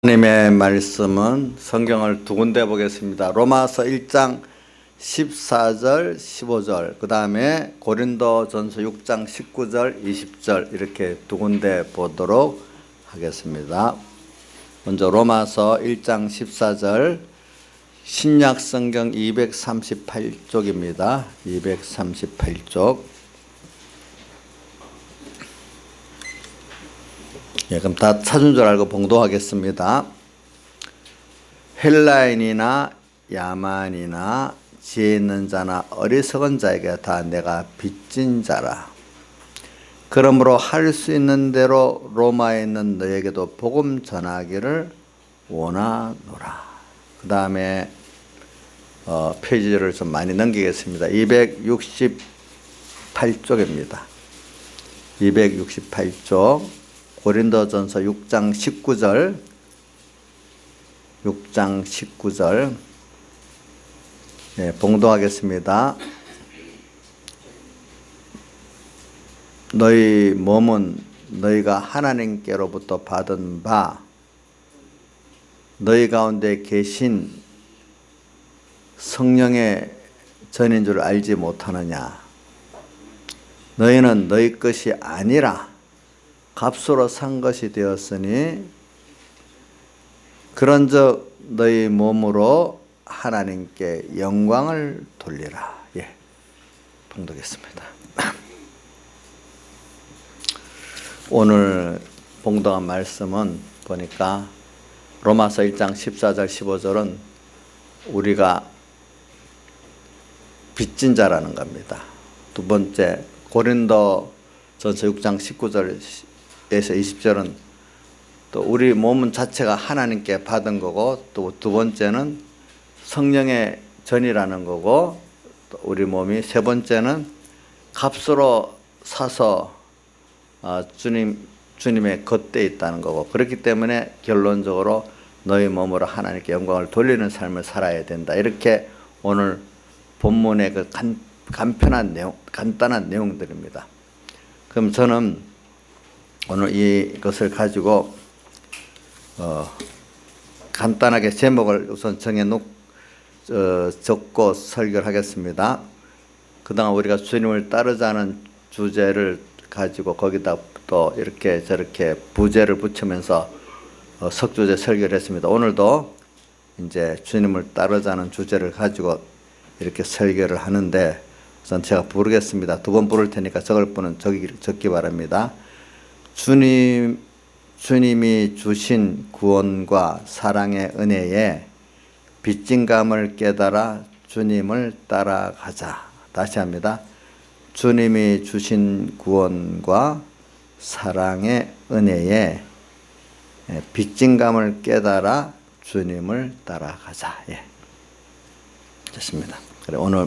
하나님의 말씀은 성경을 두 군데 보겠습니다. 로마서 1장 14절 15절, 그 다음에 고린도전서 6장 19절 20절, 이렇게 두 군데 보도록 하겠습니다. 먼저 로마서 1장 14절, 신약 성경 238쪽입니다. 238쪽. 예, 그럼 다 찾은 줄 알고 봉독하겠습니다. 헬라인이나 야만이나 지혜 있는 자나 어리석은 자에게 다 내가 빚진 자라. 그러므로 할 수 있는 대로 로마에 있는 너에게도 복음 전하기를 원하노라. 그 다음에 페이지를 좀 많이 넘기겠습니다. 268쪽입니다. 268쪽. 고린도전서 6장 19절, 6장 19절, 네, 봉독하겠습니다. 너희 몸은 너희가 하나님께로부터 받은 바 너희 가운데 계신 성령의 전인 줄 알지 못하느냐. 너희는 너희 것이 아니라 값으로 산 것이 되었으니 그런즉 너희 몸으로 하나님께 영광을 돌리라. 예, 봉독했습니다. 오늘 봉독한 말씀은 보니까 로마서 1장 14절 15절은 우리가 빚진 자라는 겁니다. 두 번째 고린도전서 6장 19절 에서 20절은 또 우리 몸은 자체가 하나님께 받은 거고, 또 두 번째는 성령의 전이라는 거고, 또 우리 몸이 세 번째는 값으로 사서 주님의 겉에 있다는 거고, 그렇기 때문에 결론적으로 너희 몸으로 하나님께 영광을 돌리는 삶을 살아야 된다. 이렇게 오늘 본문의 그 간편한 내용, 간단한 내용들입니다. 그럼 저는 오늘 이것을 가지고 간단하게 제목을 우선 적고 설교를 하겠습니다. 그동안 우리가 주님을 따르자는 주제를 가지고 거기다 또 이렇게 저렇게 부제를 붙이면서 석주제 설교를 했습니다. 오늘도 이제 주님을 따르자는 주제를 가지고 이렇게 설교를 하는데, 우선 제가 부르겠습니다. 두 번 부를 테니까 적을 분은 적기 바랍니다. 주님이 주신 구원과 사랑의 은혜에 빚진 감을 깨달아 주님을 따라가자. 다시 합니다. 주님이 주신 구원과 사랑의 은혜에 빚진 감을 깨달아 주님을 따라가자. 예, 좋습니다. 그래, 오늘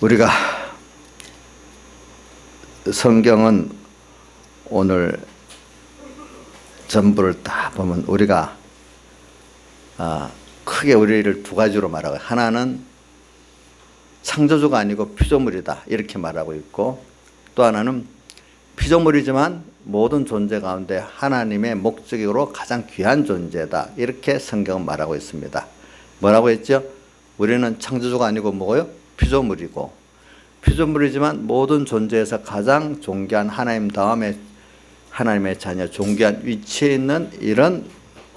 우리가 성경은 오늘 전부를 다 보면 우리가 크게 우리를 두 가지로 말하고, 하나는 창조주가 아니고 피조물이다 이렇게 말하고 있고, 또 하나는 피조물이지만 모든 존재 가운데 하나님의 목적으로 가장 귀한 존재다 이렇게 성경은 말하고 있습니다. 뭐라고 했죠? 우리는 창조주가 아니고 뭐고요? 피조물이고, 피조물이지만 모든 존재에서 가장 존귀한 하나님 다음에 하나님의 자녀, 존귀한 위치에 있는 이런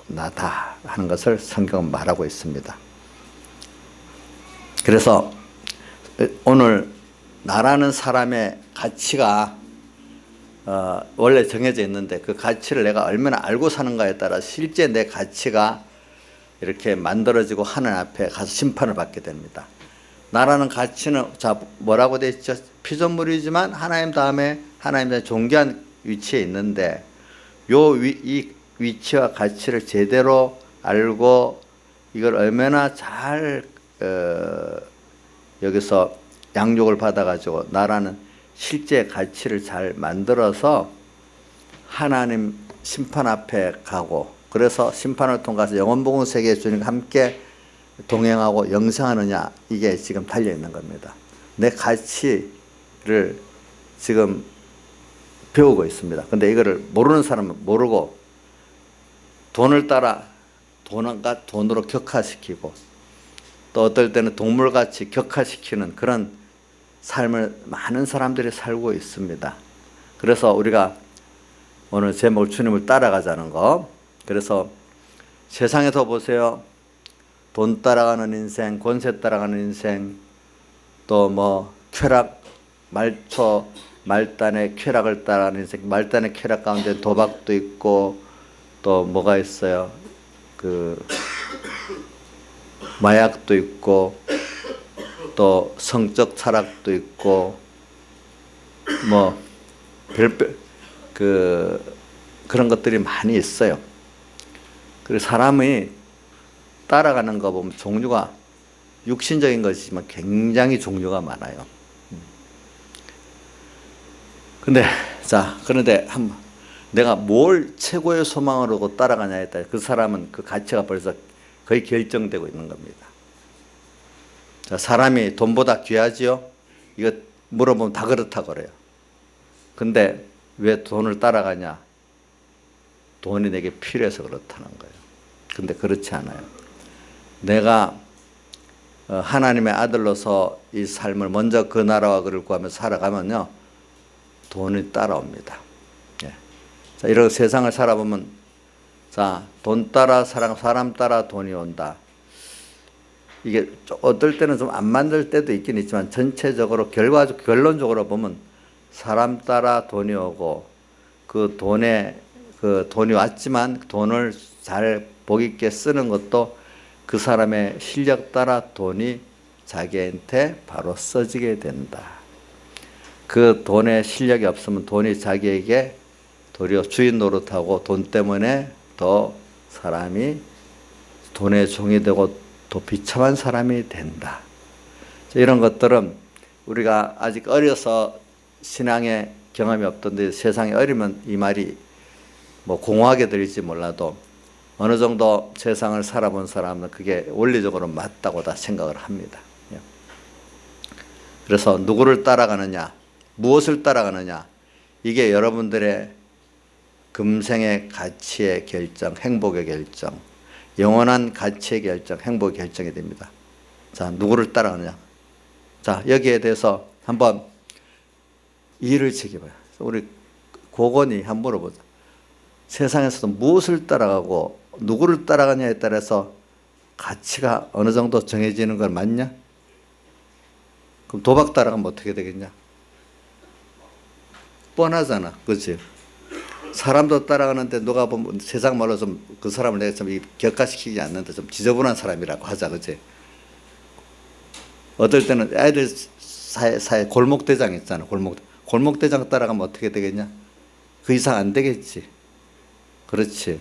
나다 하는 것을 성경은 말하고 있습니다. 그래서 오늘 나라는 사람의 가치가 원래 정해져 있는데, 그 가치를 내가 얼마나 알고 사는가에 따라 실제 내 가치가 이렇게 만들어지고 하나님 앞에 가서 심판을 받게 됩니다. 나라는 가치는 뭐라고 되어 있죠? 피조물이지만 하나님 다음에 하나님의 존귀한 위치에 있는데, 이 위치와 가치를 제대로 알고 이걸 얼마나 잘 여기서 양육을 받아가지고 나라는 실제 가치를 잘 만들어서 하나님 심판 앞에 가고, 그래서 심판을 통해서 영원복음 세계의 주님과 함께 동행하고 영생하느냐, 이게 지금 달려있는 겁니다. 내 가치를 지금 배우고 있습니다. 근데 이거를 모르는 사람은 모르고 돈을 따라 돈으로 격화시키고 또 어떨 때는 동물같이 격화시키는 그런 삶을 많은 사람들이 살고 있습니다. 그래서 우리가 오늘 제목 주님을 따라가자는 거. 그래서 세상에서 보세요. 돈 따라가는 인생, 권세 따라가는 인생, 또 뭐 쾌락, 말단의 쾌락을 따라가는 인생, 말단의 쾌락 가운데 도박도 있고 또 뭐가 있어요? 마약도 있고 또 성적 철학도 있고 뭐 그런 것들이 많이 있어요. 그래서 사람이 따라가는 거 보면 종류가 육신적인 것이지만 굉장히 종류가 많아요. 그런데 내가 뭘 최고의 소망으로 따라가냐에 따라 그 사람은 그 가치가 벌써 거의 결정되고 있는 겁니다. 자, 사람이 돈보다 귀하지요? 이거 물어보면 다 그렇다 그래요. 근데 왜 돈을 따라가냐? 돈이 내게 필요해서 그렇다는 거예요. 근데 그렇지 않아요. 내가 하나님의 아들로서 이 삶을 먼저 그 나라와 그를 구하면서 살아가면요, 돈이 따라옵니다. 예. 자, 이런 세상을 살아보면, 자, 돈 따라 사람 따라 돈이 온다. 이게 어떨 때는 좀 안 맞을 때도 있긴 있지만 전체적으로 결론적으로 보면 사람 따라 돈이 오고 그 돈이 왔지만 돈을 잘 복 있게 쓰는 것도 그 사람의 실력 따라 돈이 자기한테 바로 써지게 된다. 그 돈의 실력이 없으면 돈이 자기에게 도리어 주인 노릇하고 돈 때문에 더 사람이 돈의 종이 되고 더 비참한 사람이 된다. 이런 것들은 우리가 아직 어려서 신앙의 경험이 없던데 세상에 어리면 이 말이 뭐 공허하게 들릴지 몰라도 어느 정도 세상을 살아본 사람은 그게 원리적으로 맞다고 다 생각을 합니다. 그래서 누구를 따라가느냐, 무엇을 따라가느냐, 이게 여러분들의 금생의 가치의 결정, 행복의 결정, 영원한 가치의 결정, 행복의 결정이 됩니다. 자, 누구를 따라가느냐. 자, 여기에 대해서 한번 이의를 제기해봐요. 우리 고건이 한번 물어보자. 세상에서도 무엇을 따라가고 누구를 따라가냐에 따라서 가치가 어느 정도 정해지는 걸 맞냐? 그럼 도박 따라가면 어떻게 되겠냐? 뻔하잖아. 그렇지? 사람도 따라가는데 누가 보면 세상 말로 좀 그 사람을 내가 좀 격화시키지 않는다. 좀 지저분한 사람이라고 하자. 그렇지? 어떨 때는 애들 사이에 골목대장 있잖아. 골목대장 따라가면 어떻게 되겠냐? 그 이상 안 되겠지. 그렇지.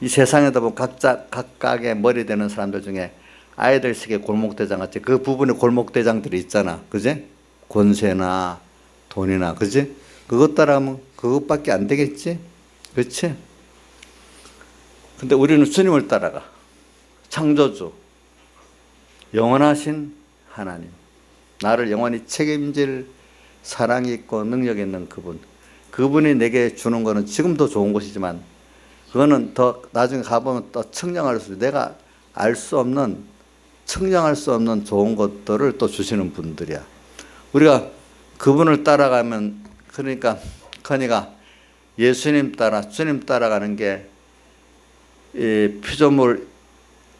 이 세상에도 보면 각각의 머리 되는 사람들 중에 아이들식의 골목대장 같이 그 부분에 골목대장들이 있잖아. 그지? 권세나 돈이나, 그지? 그것 따라가면 그것밖에 안 되겠지? 그렇지? 근데 우리는 주님을 따라가. 창조주, 영원하신 하나님, 나를 영원히 책임질 사랑이 있고 능력 있는 그분이 내게 주는 거는 지금도 좋은 것이지만 그거는 더 나중에 가보면 또 내가 알 수 없는, 측량할 수 없는 좋은 것들을 또 주시는 분들이야. 우리가 그분을 따라가면, 그러니까 예수님 주님 따라가는 게 이 피조물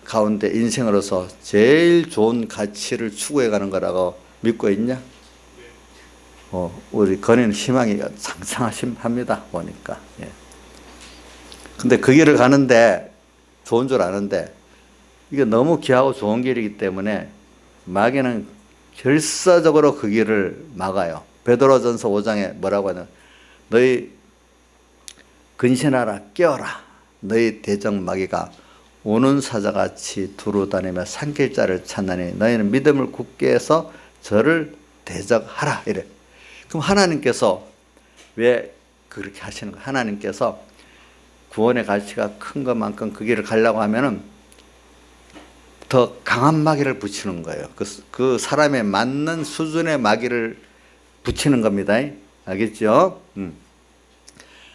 가운데 인생으로서 제일 좋은 가치를 추구해 가는 거라고 믿고 있냐? 우리 건이는 희망이 상상합니다. 보니까. 예. 근데 그 길을 가는데 좋은 줄 아는데 이게 너무 귀하고 좋은 길이기 때문에 마귀는 결사적으로 그 길을 막아요. 베드로전서 5장에 뭐라고 하냐? 너희 근신하라, 깨어라. 너희 대적 마귀가 오는 사자같이 두루다니며 산길자를 찾나니 너희는 믿음을 굳게 해서 저를 대적하라. 이래. 그럼 하나님께서 왜 그렇게 하시는 거예요? 하나님께서 구원의 가치가 큰 것만큼 그 길을 가려고 하면은 더 강한 마귀를 붙이는 거예요. 그 사람에 맞는 수준의 마귀를 붙이는 겁니다. 알겠죠?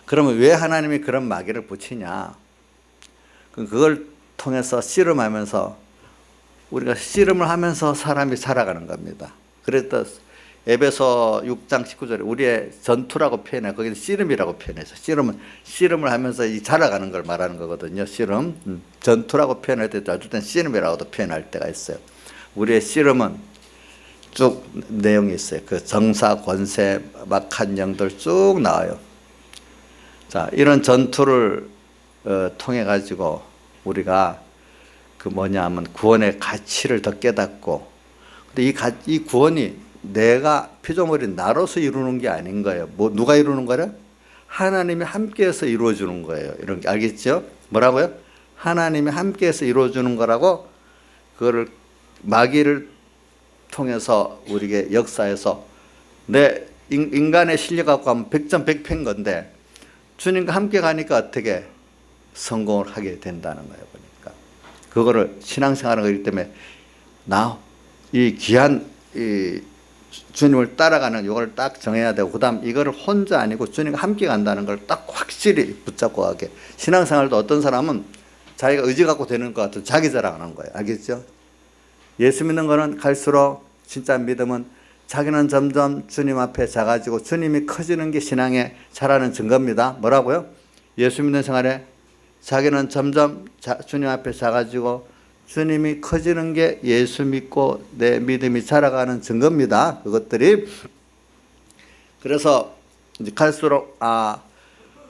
그러면 왜 하나님이 그런 마귀를 붙이냐? 그걸 통해서 씨름하면서 우리가 씨름을 하면서 사람이 살아가는 겁니다. 그래서 에베소 6장 19절에 우리의 전투라고 표현해. 거기는 씨름이라고 표현해서 씨름을 하면서 이 자라가는 걸 말하는 거거든요. 씨름. 전투라고 표현할 때도 어쨌든 씨름이라고도 표현할 때가 있어요. 우리의 씨름은 쭉 내용이 있어요. 그 정사, 권세, 막한 영들 쭉 나와요. 자, 이런 전투를 통해 가지고 우리가 그 뭐냐 하면 구원의 가치를 더 깨닫고, 근데 이 구원이 내가 피조물이 나로서 이루는 게 아닌 거예요. 뭐 누가 이루는 거래? 하나님이 함께해서 이루어주는 거예요. 이런 게 알겠죠? 뭐라고요? 하나님이 함께해서 이루어주는 거라고. 그거를 마귀를 통해서 우리에게 역사에서 내 인간의 실력 갖고 하면 100점 100패인 건데 주님과 함께 가니까 어떻게 성공을 하게 된다는 거예요. 보니까 그거를 신앙생활을 하기 때문에 이 귀한 이 주님을 따라가는 이걸 딱 정해야 되고, 그 다음 이거를 혼자 아니고 주님과 함께 간다는 걸 딱 확실히 붙잡고 가게. 신앙생활도 어떤 사람은 자기가 의지 갖고 되는 것 같은 자기 자랑하는 거예요. 알겠죠? 예수 믿는 거는 갈수록 진짜 믿음은 자기는 점점 주님 앞에 작아지고 주님이 커지는 게 신앙의 자라는 증거입니다. 뭐라고요? 예수 믿는 생활에 자기는 점점 주님 앞에 작아지고 주님이 커지는 게 예수 믿고 내 믿음이 자라가는 증거입니다. 그것들이. 그래서 이제 갈수록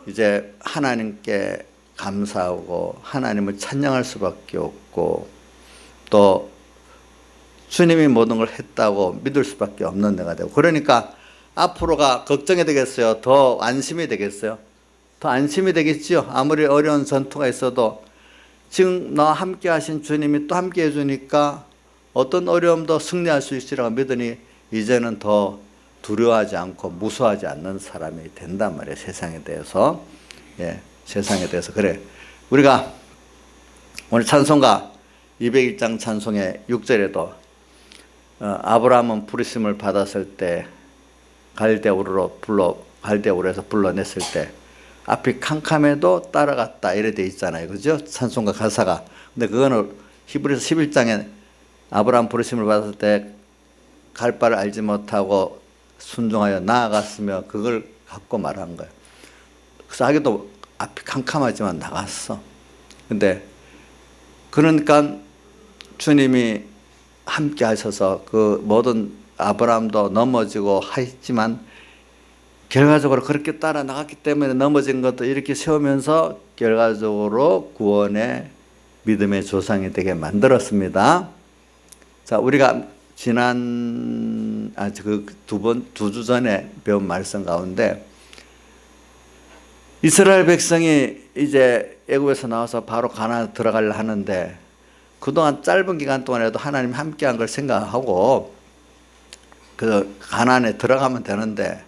이제 하나님께 감사하고 하나님을 찬양할 수밖에 없고 또 주님이 모든 걸 했다고 믿을 수밖에 없는 데가 되고, 그러니까 앞으로가 걱정이 되겠어요? 더 안심이 되겠어요? 더 안심이 되겠지요. 아무리 어려운 전투가 있어도 지금 나와 함께 하신 주님이 또 함께 해주니까 어떤 어려움도 승리할 수 있으리라고 믿으니 이제는 더 두려워하지 않고 무서워하지 않는 사람이 된단 말이에요. 세상에 대해서. 예, 세상에 대해서. 그래, 우리가 오늘 찬송가 201장 찬송의 6절에도 아브라함은 부르심을 받았을 때 갈대우르에서 불러냈을 때 앞이 캄캄해도 따라갔다 이래 돼 있잖아요. 그죠? 찬송가 가사가. 근데 그거는 히브리서 11장에 아브라함 부르심을 받았을 때 갈 바를 알지 못하고 순종하여 나아갔으며 그걸 갖고 말한 거예요. 그래서 자기도 앞이 캄캄하지만 나갔어. 근데 그러니까 주님이 함께 하셔서 그 모든 아브라함도 넘어지고 하였지만 결과적으로 그렇게 따라 나갔기 때문에 넘어진 것도 이렇게 세우면서 결과적으로 구원의 믿음의 조상이 되게 만들었습니다. 자, 우리가 지난 두 주 전에 배운 말씀 가운데 이스라엘 백성이 이제 애굽에서 나와서 바로 가나안 들어가려 하는데 그동안 짧은 기간 동안에도 하나님 함께한 걸 생각하고 그 가나안에 들어가면 되는데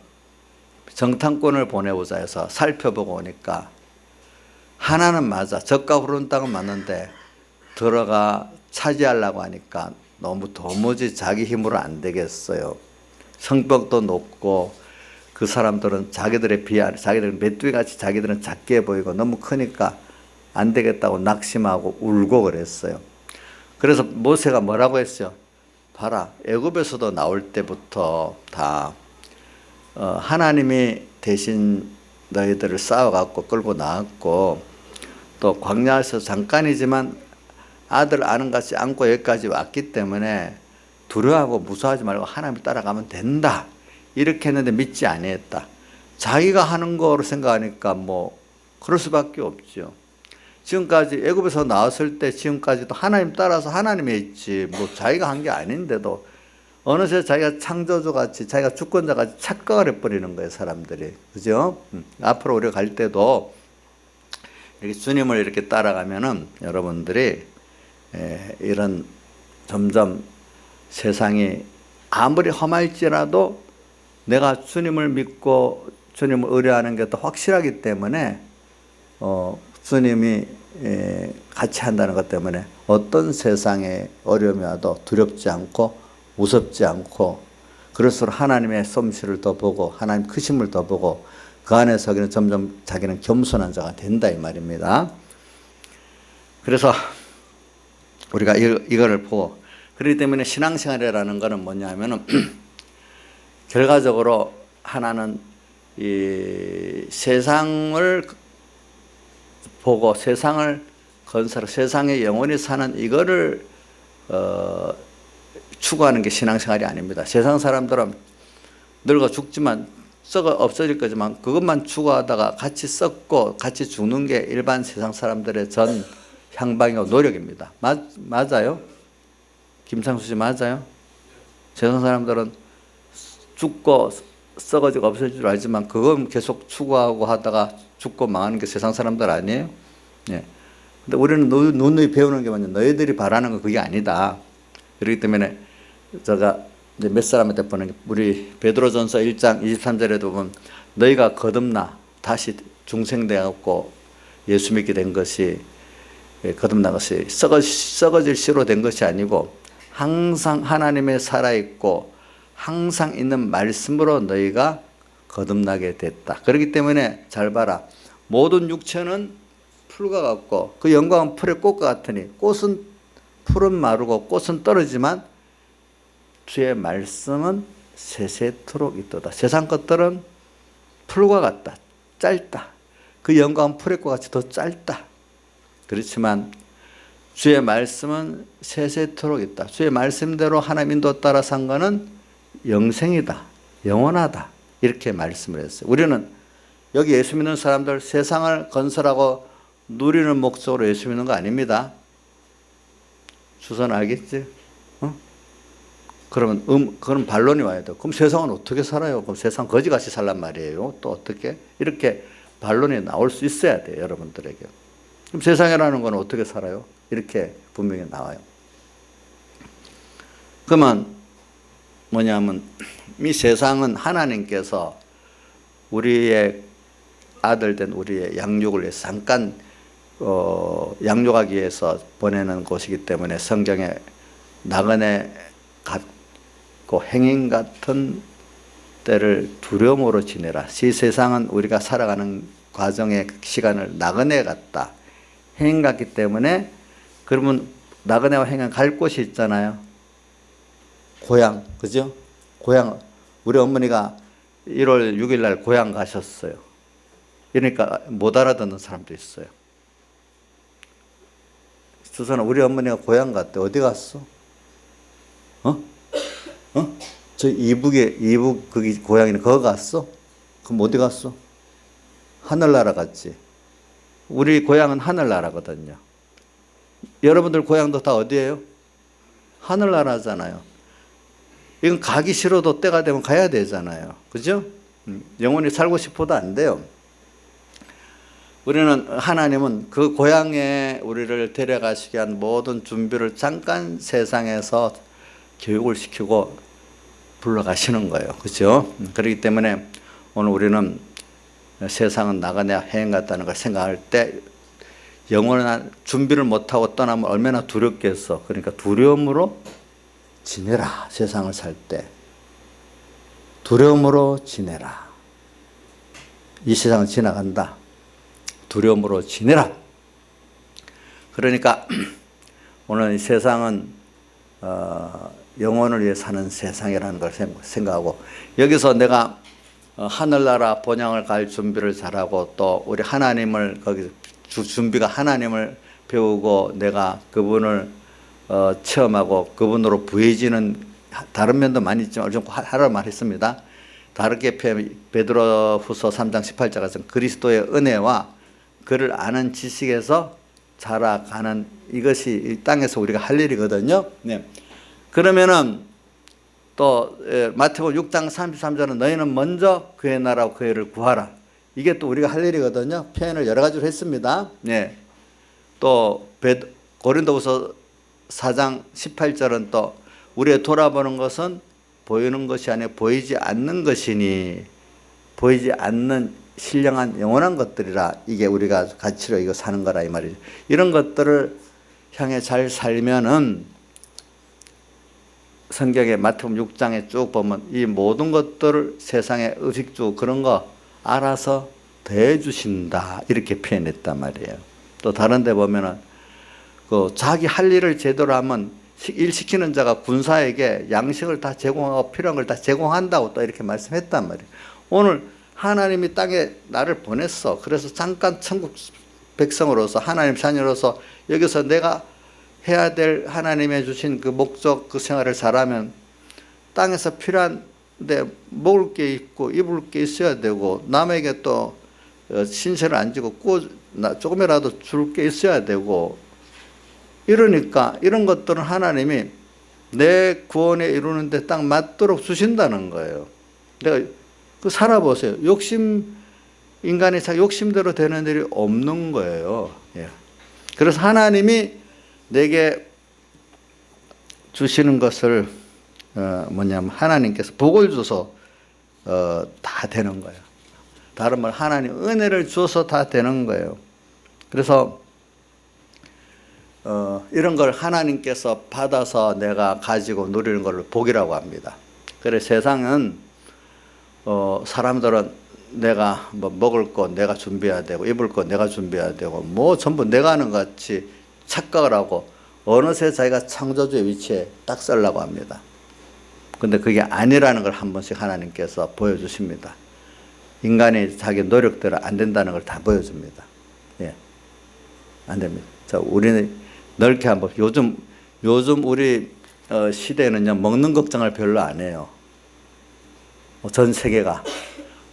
정탐꾼을 보내보자 해서 살펴보고 오니까 하나는 맞아. 적과 후른 땅은 맞는데 들어가 차지하려고 하니까 너무 도무지 자기 힘으로 안 되겠어요. 성벽도 높고 그 사람들은 자기들은 메뚜기같이 자기들은 작게 보이고 너무 크니까 안 되겠다고 낙심하고 울고 그랬어요. 그래서 모세가 뭐라고 했어요? 봐라, 애굽에서도 나올 때부터 다 하나님이 대신 너희들을 싸워갖고 끌고 나왔고 또 광야에서 잠깐이지만 아들 아는같이 안고 여기까지 왔기 때문에 두려워하고 무서워하지 말고 하나님 따라가면 된다 이렇게 했는데 믿지 아니했다. 자기가 하는 거로 생각하니까 뭐 그럴 수밖에 없죠. 지금까지 애굽에서 나왔을 때 지금까지도 하나님 따라서 하나님이 했지 뭐 자기가 한 게 아닌데도 어느새 자기가 창조주같이 자기가 주권자같이 착각을 해버리는 거예요. 사람들이. 그죠? 앞으로 우리가 갈 때도 이렇게 주님을 이렇게 따라가면은 여러분들이 이런 점점 세상이 아무리 험할지라도 내가 주님을 믿고 주님을 의뢰하는 게 더 확실하기 때문에 주님이 같이 한다는 것 때문에 어떤 세상의 어려움이 와도 두렵지 않고 무섭지 않고 그럴수록 하나님의 솜씨를 더 보고 하나님 크심을 더 보고 그 안에서 점점 자기는 겸손한 자가 된다 이 말입니다. 그래서 우리가 이거를 보고, 그렇기 때문에 신앙생활이라는 것은 뭐냐면은 결과적으로 하나는 이 세상을 보고 세상을 건설, 세상에 영원히 사는 이거를 추구하는 게 신앙생활이 아닙니다. 세상 사람들은 늙어 죽지만 썩어 없어질 거지만 그것만 추구하다가 같이 썩고 같이 죽는 게 일반 세상 사람들의 전 향방이고 노력입니다. 맞아요? 김상수 씨 맞아요? 세상 사람들은 죽고 썩어지고 없어질 줄 알지만 그건 계속 추구하고 하다가 죽고 망하는 게 세상 사람들 아니에요? 예. 근데 우리는 누누이 배우는 게 뭐냐, 너희들이 바라는 건 그게 아니다. 그렇기 때문에 제가 이제 몇 사람한테 보는 게, 우리 베드로전서 1장 23절에도 보면 너희가 거듭나 다시 중생되었고 예수 믿게 된 것이, 거듭난 것이 썩어질 씨로 된 것이 아니고 항상 하나님에 살아있고 항상 있는 말씀으로 너희가 거듭나게 됐다. 그렇기 때문에 잘 봐라. 모든 육체는 풀과 같고 그 영광은 풀의 꽃과 같으니 풀은 마르고 꽃은 떨어지만 주의 말씀은 세세토록 있도다. 세상 것들은 풀과 같다. 짧다. 그 영광은 풀의 꽃과 같이 더 짧다. 그렇지만 주의 말씀은 세세토록 있다. 주의 말씀대로 하나님 인도 따라 산 거는 영생이다. 영원하다. 이렇게 말씀을 했어요. 우리는 여기 예수 믿는 사람들 세상을 건설하고 누리는 목적으로 예수 믿는 거 아닙니다. 주선 알겠지? 그러면 그런 반론이 와야 돼. 그럼 세상은 어떻게 살아요? 그럼 세상 거지같이 살란 말이에요. 또 어떻게? 이렇게 반론이 나올 수 있어야 돼요, 여러분들에게. 그럼 세상이라는 건 어떻게 살아요? 이렇게 분명히 나와요. 그러면 뭐냐면 이 세상은 하나님께서 우리의 아들 된 우리의 양육을 위해서 잠깐 양육하기 위해서 보내는 곳이기 때문에 성경에 나그네 같고 행인 같은 때를 두려움으로 지내라. 이 세상은 우리가 살아가는 과정의 시간을 나그네 같다. 행인 같기 때문에, 그러면 나그네와 행인 갈 곳이 있잖아요. 고향, 그죠? 고향, 우리 어머니가 1월 6일 날 고향 가셨어요. 그러니까 못 알아듣는 사람도 있어요. 수선아, 우리 어머니가 고향 갔대. 어디 갔어? 저 이북 거기 고향이네. 거기 갔어? 그럼 어디 갔어? 하늘나라 갔지. 우리 고향은 하늘나라거든요. 여러분들 고향도 다 어디예요? 하늘나라잖아요. 이건 가기 싫어도 때가 되면 가야 되잖아요. 그죠? 영원히 살고 싶어도 안 돼요. 우리는, 하나님은 그 고향에 우리를 데려가시기 위한 모든 준비를 잠깐 세상에서 교육을 시키고 불러가시는 거예요. 그죠? 그렇기 때문에 오늘 우리는 세상은 나그네 행인 같다는 걸 생각할 때 영원한 준비를 못하고 떠나면 얼마나 두렵겠어. 그러니까 두려움으로 지내라. 세상을 살 때 두려움으로 지내라. 이 세상은 지나간다. 두려움으로 지내라. 그러니까 오늘 이 세상은 영혼을 위해 사는 세상이라는 걸 생각하고, 여기서 내가 하늘나라 본향을 갈 준비를 잘하고 또 우리 하나님을 거기 준비가 하나님을 배우고 내가 그분을 체험하고 그분으로 부해지는 다른 면도 많이 있지만 좀 하라 말했습니다. 다르게 베드로후서 3장 18절에서 그리스도의 은혜와 그를 아는 지식에서 자라가는, 이것이 이 땅에서 우리가 할 일이거든요. 네. 그러면은 또 마태복음 6장 33절은 너희는 먼저 그의 나라와 그의 의를 구하라. 이게 또 우리가 할 일이거든요. 표현을 여러 가지로 했습니다. 네. 또 고린도후서 4장 18절은 또 우리의 돌아보는 것은 보이는 것이 아니라 보이지 않는 것이니, 보이지 않는 신령한 영원한 것들이라. 이게 우리가 가치로 이거 사는 거라 이 말이죠. 이런 것들을 향해 잘 살면은 성경의 마태복음 6장에 쭉 보면 이 모든 것들을 세상의 의식주 그런 거 알아서 대해 주신다. 이렇게 표현했단 말이에요. 또 다른 데 보면은 그 자기 할 일을 제대로 하면 일 시키는 자가 군사에게 양식을 다 제공하고 필요한 걸 다 제공한다고 또 이렇게 말씀했단 말이에요. 오늘 하나님이 땅에 나를 보냈어. 그래서 잠깐 천국 백성으로서 하나님 자녀로서 여기서 내가 해야 될 하나님의 주신 그 목적 그 생활을 잘하면 땅에서 필요한데 먹을 게 있고 입을 게 있어야 되고 남에게 또 신세를 안 지고 조금이라도 줄 게 있어야 되고 이러니까 이런 것들은 하나님이 내 구원에 이루는데 딱 맞도록 주신다는 거예요. 내가 살아보세요. 인간이 자기 욕심대로 되는 일이 없는 거예요. 예. 그래서 하나님이 내게 주시는 것을 뭐냐면 하나님께서 복을 줘서 다 되는 거예요. 다른 말 하나님 은혜를 줘서 다 되는 거예요. 그래서 이런 걸 하나님께서 받아서 내가 가지고 누리는 걸 복이라고 합니다. 그래 세상은 사람들은 내가 뭐 먹을 거 내가 준비해야 되고 입을 거 내가 준비해야 되고 뭐 전부 내가 하는 것 같이 착각을 하고 어느새 자기가 창조주의 위치에 딱 서려고 합니다. 근데 그게 아니라는 걸 한 번씩 하나님께서 보여주십니다. 인간이 자기 노력대로 안 된다는 걸 다 보여줍니다. 예, 안 됩니다. 자, 우리는 넓게 한번 요즘 우리 시대는요 먹는 걱정을 별로 안 해요. 전 세계가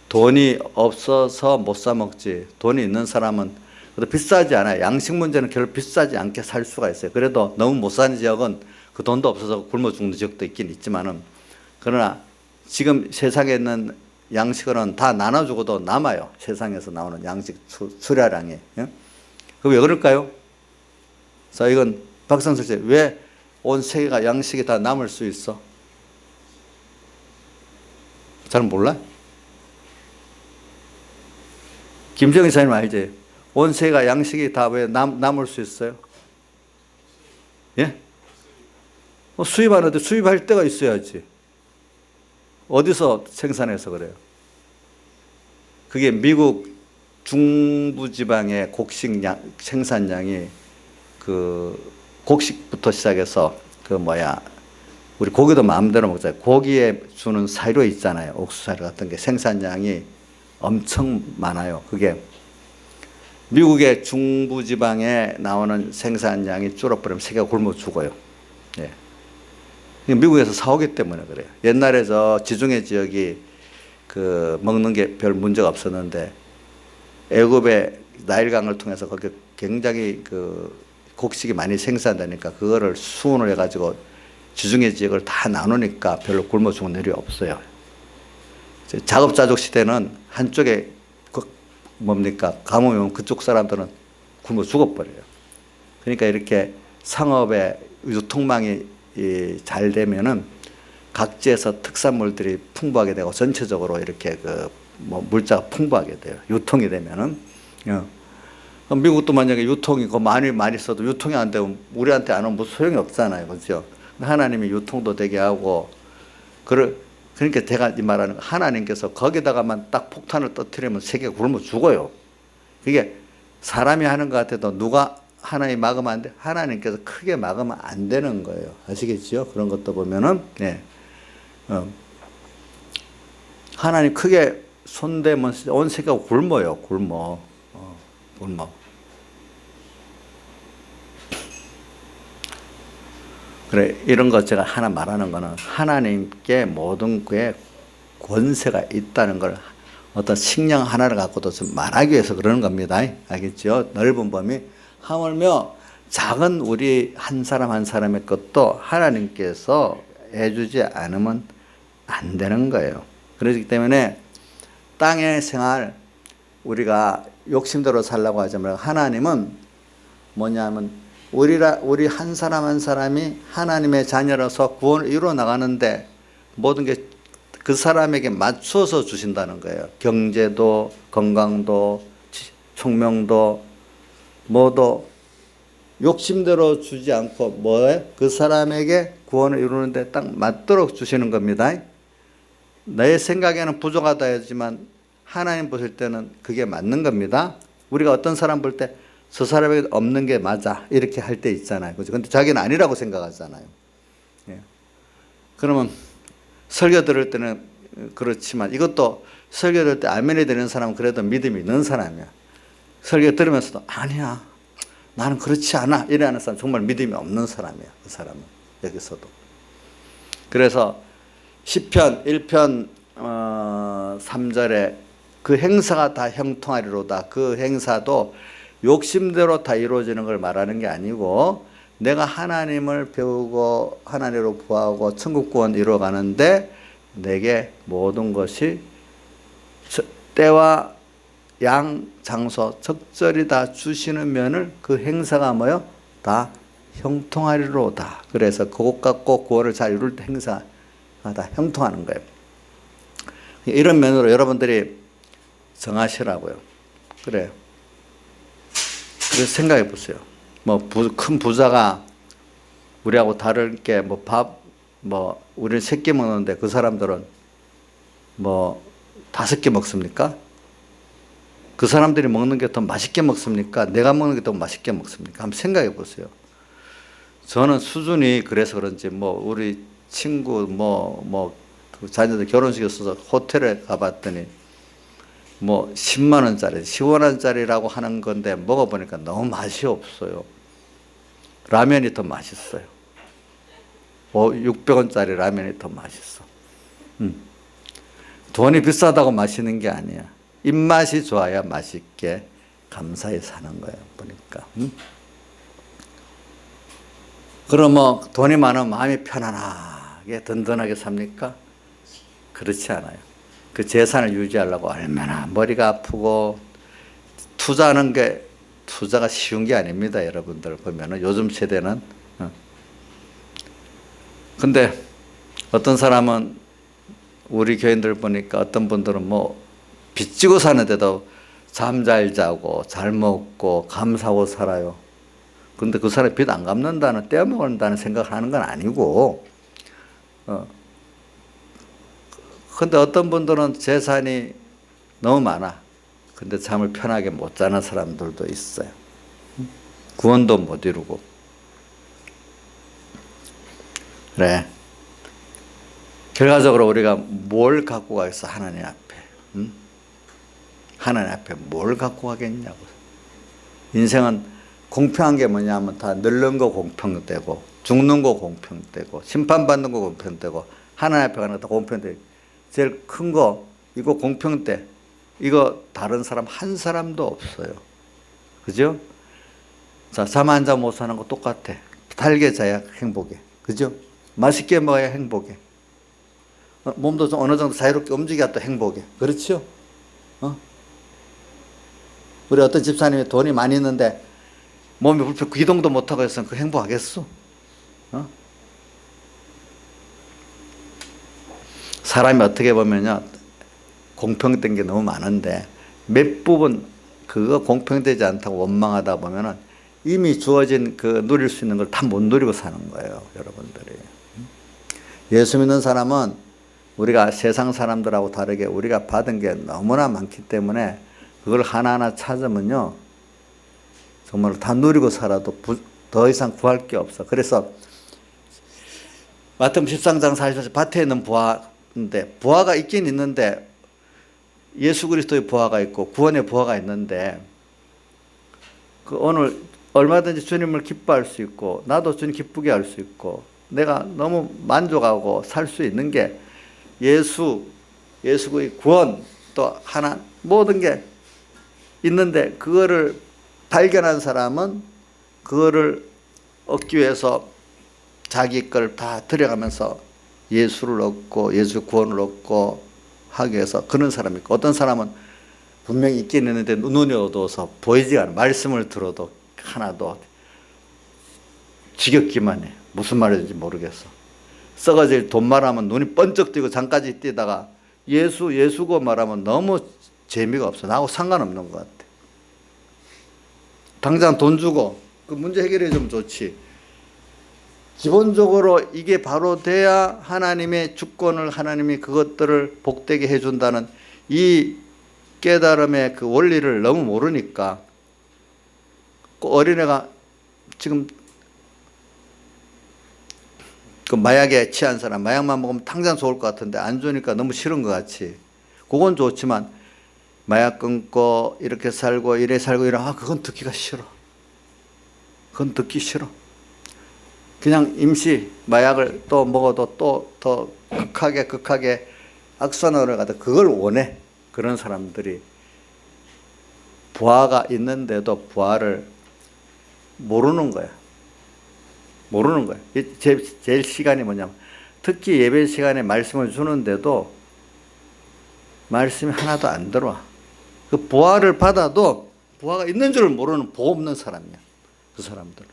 돈이 없어서 못 사 먹지 돈이 있는 사람은 그래도 비싸지 않아요. 양식 문제는 별로 비싸지 않게 살 수가 있어요. 그래도 너무 못 사는 지역은 그 돈도 없어서 굶어 죽는 지역도 있긴 있지만은 그러나 지금 세상에 있는 양식은 다 나눠주고도 남아요. 세상에서 나오는 양식 수량이. 예? 그게 왜 그럴까요? 자, 이건 박성철 씨, 왜 온 세계가 양식이 다 남을 수 있어? 잘 몰라? 김정희 사님 알지? 온 세계가 양식이 다 왜 남을 수 있어요? 예? 수입하는데 수입할 때가 있어야지. 어디서 생산해서 그래요? 그게 미국 중부지방의 곡식 생산량이 곡식부터 시작해서 우리 고기도 마음대로 먹잖아요. 고기에 주는 사료 있잖아요. 옥수수 사료 같은 게 생산량이 엄청 많아요. 그게 미국의 중부지방에 나오는 생산량이 줄어버리면 세계가 굶어 죽어요. 예. 미국에서 사오기 때문에 그래요. 옛날에 저 지중해 지역이 먹는 게 별 문제가 없었는데 애굽의 나일강을 통해서 거기 굉장히 곡식이 많이 생산되니까 그거를 수온을 해가지고 지중해 지역을 다 나누니까 별로 굶어 죽는 일이 없어요. 자급자족 시대는 한쪽에 가뭄이 오면 그쪽 사람들은 굶어 죽어버려요. 그러니까 이렇게 상업의 유통망이 잘 되면은 각지에서 특산물들이 풍부하게 되고 전체적으로 이렇게 물자가 풍부하게 돼요. 유통이 되면은. 미국도 만약에 유통이 많이 써도 유통이 안 되면 우리한테 안 오면 무슨 소용이 없잖아요. 그렇죠? 하나님이 유통도 되게 하고 그러니까 제가 이 말하는 거 하나님께서 거기다가만 딱 폭탄을 터뜨리면 세계가 굶어 죽어요. 그게 사람이 하는 것 같아도 누가 하나님 막으면 안 돼? 하나님께서 크게 막으면 안 되는 거예요. 아시겠죠? 그런 것도 보면은 네. 하나님 크게 손대면 온 세계가 굶어요. 굶어. 그래, 이런 것 제가 하나 말하는 거는 하나님께 모든 그의 권세가 있다는 걸 어떤 식량 하나를 갖고도 좀 말하기 위해서 그러는 겁니다. 알겠죠? 넓은 범위. 하물며 작은 우리 한 사람 한 사람의 것도 하나님께서 해주지 않으면 안 되는 거예요. 그렇기 때문에 땅의 생활 우리가 욕심대로 살라고 하자면 하나님은 뭐냐면 우리 한 사람 한 사람이 하나님의 자녀라서 구원을 이루어 나가는데 모든 게 그 사람에게 맞춰서 주신다는 거예요. 경제도 건강도 총명도 뭐도 욕심대로 주지 않고 그 사람에게 구원을 이루는데 딱 맞도록 주시는 겁니다. 내 생각에는 부족하다 하지만 하나님 보실 때는 그게 맞는 겁니다. 우리가 어떤 사람 볼 때 저 사람에게 없는 게 맞아. 이렇게 할 때 있잖아요. 그죠? 근데 자기는 아니라고 생각하잖아요. 예. 그러면 설교 들을 때는 그렇지만 이것도 설교 들을 때 아멘이 되는 사람은 그래도 믿음이 있는 사람이야. 설교 들으면서도 아니야. 나는 그렇지 않아. 이래 하는 사람 정말 믿음이 없는 사람이야. 그 사람은. 여기서도. 그래서 시편 1편 3절에 그 행사가 다 형통하리로다. 그 행사도 욕심대로 다 이루어지는 걸 말하는 게 아니고 내가 하나님을 배우고 하나님으로 구하고 천국 구원 이루어가는데 내게 모든 것이 때와 양, 장소 적절히 다 주시는 면을 그 행사가 뭐요? 다 형통하리로다. 그래서 그것 갖고 구원을 잘 이룰 때 행사가 다 형통하는 거예요. 이런 면으로 여러분들이 정하시라고요. 그래요. 그래서 생각해 보세요. 큰 부자가 우리하고 다를 게 우리는 3끼 먹는데 그 사람들은 5끼 먹습니까? 그 사람들이 먹는 게 더 맛있게 먹습니까? 내가 먹는 게 더 맛있게 먹습니까? 한번 생각해 보세요. 저는 수준이 그래서 그런지 우리 친구 그 자녀들 결혼식에 있어서 호텔에 가봤더니 10만 원짜리, 10만 원짜리라고 하는 건데 먹어보니까 너무 맛이 없어요. 라면이 더 맛있어요. 600원짜리 라면이 더 맛있어. 돈이 비싸다고 마시는 게 아니야. 입맛이 좋아야 맛있게 감사히 사는 거예요. 보니까. 그럼 돈이 많으면 마음이 편안하게 든든하게 삽니까? 그렇지 않아요. 그 재산을 유지하려고 얼마나 머리가 아프고 투자가 쉬운 게 아닙니다. 여러분들 보면은 요즘 세대는. 근데 어떤 사람은 우리 교인들 보니까 어떤 분들은 빚지고 사는데도 잠 잘 자고 잘 먹고 감사하고 살아요. 근데 그 사람이 빚 안 갚는다는 떼어먹는다는 생각을 하는 건 아니고 근데 어떤 분들은 재산이 너무 많아. 근데 잠을 편하게 못 자는 사람들도 있어요. 구원도 못 이루고. 그래. 결과적으로 우리가 뭘 갖고 가겠어? 하나님 앞에. 하나님 앞에 뭘 갖고 가겠냐고. 인생은 공평한 게 뭐냐면 다 늙는 거 공평되고 죽는 거 공평되고 심판받는 거 공평되고 하나님 앞에 가는 거 다 공평되고 제일 큰 거 이거 공평돼. 이거 다른 사람 한 사람도 없어요. 그죠? 자, 잠 한 잠 못 사는 거 똑같아. 달게 자야 행복해. 그죠? 맛있게 먹어야 행복해. 몸도 좀 어느 정도 자유롭게 움직여야 또 행복해. 그렇죠? 우리 어떤 집사님이 돈이 많이 있는데 몸이 불편, 기동도 못하고 했으면 그 행복하겠어? 사람이 어떻게 보면요, 공평된 게 너무 많은데 몇 부분 그거 공평되지 않다고 원망하다 보면은 이미 주어진 그 누릴 수 있는 걸 다 못 누리고 사는 거예요, 여러분들이. 예수 믿는 사람은 우리가 세상 사람들하고 다르게 우리가 받은 게 너무나 많기 때문에 그걸 하나하나 찾으면요, 정말 다 누리고 살아도 더 이상 구할 게 없어. 그래서 마태복음 13장 44절 밭에 있는 부하인데, 부하가 있긴 있는데 예수 그리스도의 부하가 있고 구원의 부하가 있는데, 그 오늘 얼마든지 주님을 기뻐할 수 있고 나도 주님 기쁘게 할 수 있고 내가 너무 만족하고 살 수 있는 게 예수의 구원 또 하나 모든 게 있는데, 그거를 발견한 사람은 그거를 얻기 위해서 자기 걸 다 들여가면서 예수를 얻고 예수 구원을 얻고 하기 위해서 그런 사람이 있고, 어떤 사람은 분명히 있긴 있는데 눈이 어두워서 보이지가 않아. 말씀을 들어도 하나도 지겹기만 해. 무슨 말인지 모르겠어. 썩어질 돈 말하면 눈이 번쩍 뜨고 잠까지 뛰다가 예수고 말하면 너무 재미가 없어. 나하고 상관없는 것 같아. 당장 돈 주고 그 문제 해결해 주면 좋지. 기본적으로 이게 바로 돼야 하나님의 주권을, 하나님이 그것들을 복되게 해준다는 이 깨달음의 그 원리를 너무 모르니까 어린애가 지금 그 마약에 취한 사람, 마약만 먹으면 당장 좋을 것 같은데 안 좋으니까 너무 싫은 것 같이. 그건 좋지만 마약 끊고 이렇게 살고 이래 살고 이래, 그건 듣기가 싫어. 그건 듣기 싫어. 그냥 임시 마약을 또 먹어도 또 더 극하게 악순환으로 가다 그걸 원해. 그런 사람들이 부하가 있는데도 부하를 모르는 거야. 모르는 거야. 제일 시간이 뭐냐면, 특히 예배 시간에 말씀을 주는데도 말씀이 하나도 안 들어와. 그 부하를 받아도 부하가 있는 줄 모르는 복 없는 사람이야. 그 사람들.